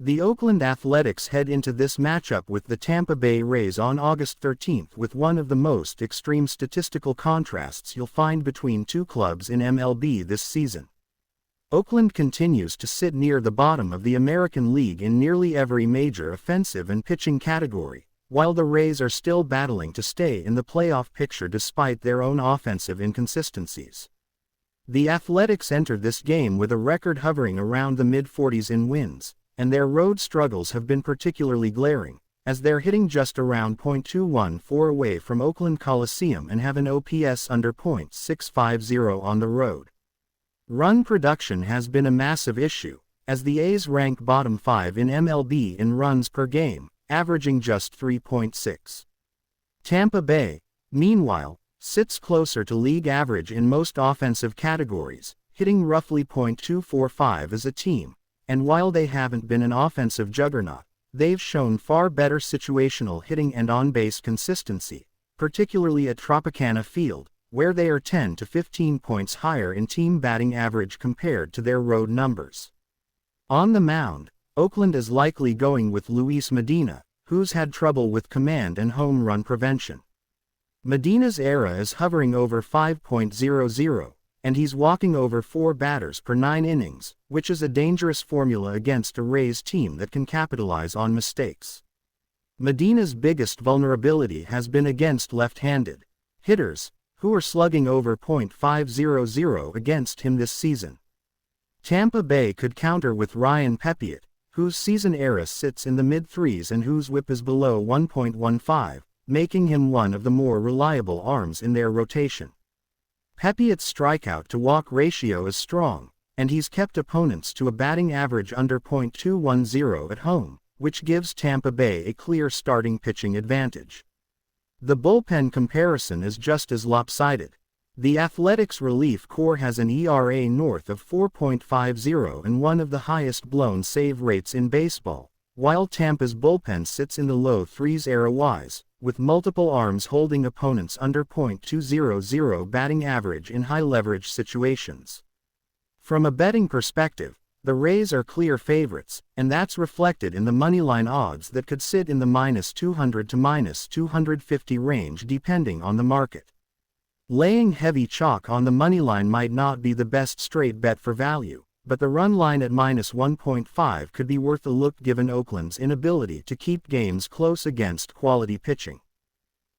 The Oakland Athletics head into this matchup with the Tampa Bay Rays on August 13th with one of the most extreme statistical contrasts you'll find between two clubs in MLB this season. Oakland continues to sit near the bottom of the American League in nearly every major offensive and pitching category, while the Rays are still battling to stay in the playoff picture despite their own offensive inconsistencies. The Athletics entered this game with a record hovering around the mid-40s in wins, and their road struggles have been particularly glaring, as they're hitting just around .214 away from Oakland Coliseum and have an OPS under .650 on the road. Run production has been a massive issue, as the A's rank bottom 5 in MLB in runs per game, averaging just 3.6. Tampa Bay, meanwhile, sits closer to league average in most offensive categories, hitting roughly .245 as a team, and while they haven't been an offensive juggernaut, they've shown far better situational hitting and on-base consistency, particularly at Tropicana Field, where they are 10 to 15 points higher in team batting average compared to their road numbers. On the mound, Oakland is likely going with Luis Medina, who's had trouble with command and home run prevention. Medina's ERA is hovering over 5.00, and he's walking over 4 batters per 9 innings, which is a dangerous formula against a Rays team that can capitalize on mistakes. Medina's biggest vulnerability has been against left-handed hitters, who are slugging over .500 against him this season. Tampa Bay could counter with Ryan Pepiot, whose season ERA sits in the mid-3s and whose whip is below 1.15, making him one of the more reliable arms in their rotation. Pepiot's strikeout-to-walk ratio is strong, and he's kept opponents to a batting average under .210 at home, which gives Tampa Bay a clear starting pitching advantage. The bullpen comparison is just as lopsided. The Athletics' relief corps has an ERA north of 4.50 and one of the highest blown save rates in baseball, while Tampa's bullpen sits in the low 3s ERA-wise, with multiple arms holding opponents under .200 batting average in high-leverage situations. From a betting perspective, the Rays are clear favorites, and that's reflected in the moneyline odds that could sit in the -200 to -250 range depending on the market. Laying heavy chalk on the moneyline might not be the best straight bet for value, but the run line at -1.5 could be worth a look given Oakland's inability to keep games close against quality pitching.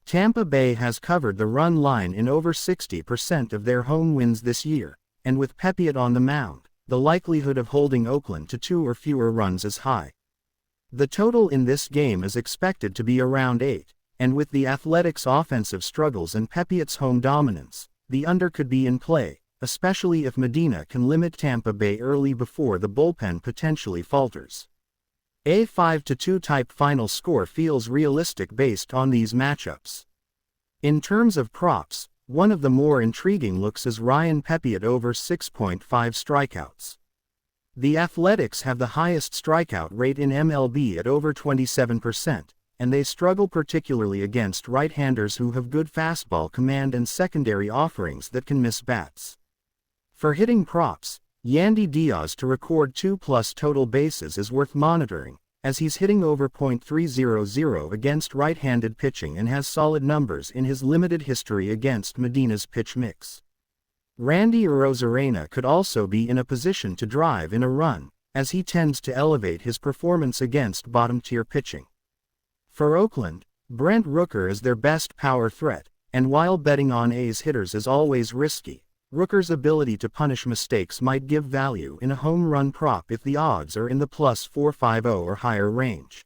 Tampa Bay has covered the run line in over 60% of their home wins this year, and with Pepiot on the mound, the likelihood of holding Oakland to 2 or fewer runs is high. The total in this game is expected to be around 8, and with the Athletics' offensive struggles and Pepiot's home dominance, the under could be in play, especially if Medina can limit Tampa Bay early before the bullpen potentially falters. A 5-2 type final score feels realistic based on these matchups. In terms of props, one of the more intriguing looks is Ryan Pepiot over 6.5 strikeouts. The Athletics have the highest strikeout rate in MLB at over 27%, and they struggle particularly against right-handers who have good fastball command and secondary offerings that can miss bats. For hitting props, Yandy Diaz to record 2+ total bases is worth monitoring, as he's hitting over .300 against right-handed pitching and has solid numbers in his limited history against Medina's pitch mix. Randy Arozarena could also be in a position to drive in a run, as he tends to elevate his performance against bottom-tier pitching. For Oakland, Brent Rooker is their best power threat, and while betting on A's hitters is always risky, Rooker's ability to punish mistakes might give value in a home run prop if the odds are in the +450 or higher range.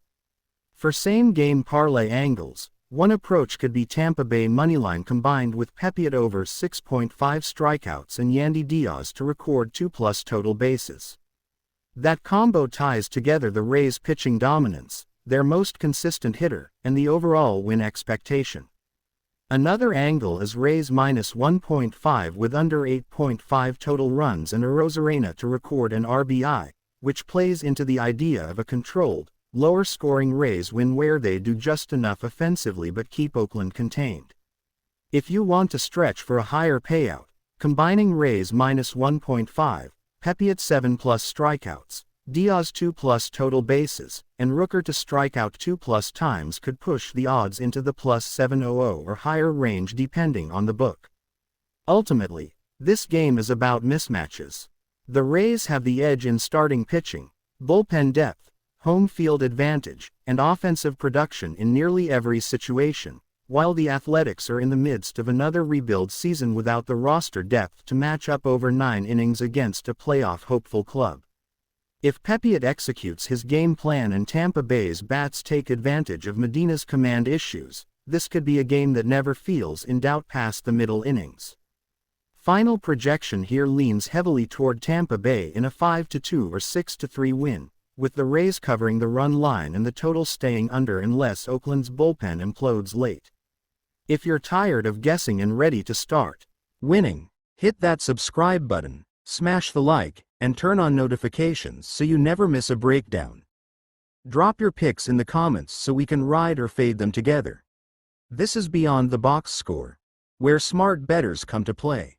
For same-game parlay angles, one approach could be Tampa Bay moneyline combined with Pepiot over 6.5 strikeouts and Yandy Diaz to record 2+ total bases. That combo ties together the Rays' pitching dominance, their most consistent hitter, and the overall win expectation. Another angle is Rays -1.5 with under 8.5 total runs and Arozarena to record an RBI, which plays into the idea of a controlled, lower-scoring Rays win where they do just enough offensively but keep Oakland contained. If you want to stretch for a higher payout, combining Rays -1.5, Pepiot 7+ strikeouts, Diaz 2+ total bases, and Rooker to strike out 2+ times could push the odds into the +700 or higher range depending on the book. Ultimately, this game is about mismatches. The Rays have the edge in starting pitching, bullpen depth, home field advantage, and offensive production in nearly every situation, while the Athletics are in the midst of another rebuild season without the roster depth to match up over 9 innings against a playoff hopeful club. If Pepiot executes his game plan and Tampa Bay's bats take advantage of Medina's command issues, this could be a game that never feels in doubt past the middle innings. Final projection here leans heavily toward Tampa Bay in a 5-2 or 6-3 win, with the Rays covering the run line and the total staying under unless Oakland's bullpen implodes late. If you're tired of guessing and ready to start winning, hit that subscribe button, smash the like, and turn on notifications so you never miss a breakdown. Drop your picks in the comments so we can ride or fade them together. This is Beyond the Box Score, where smart bettors come to play.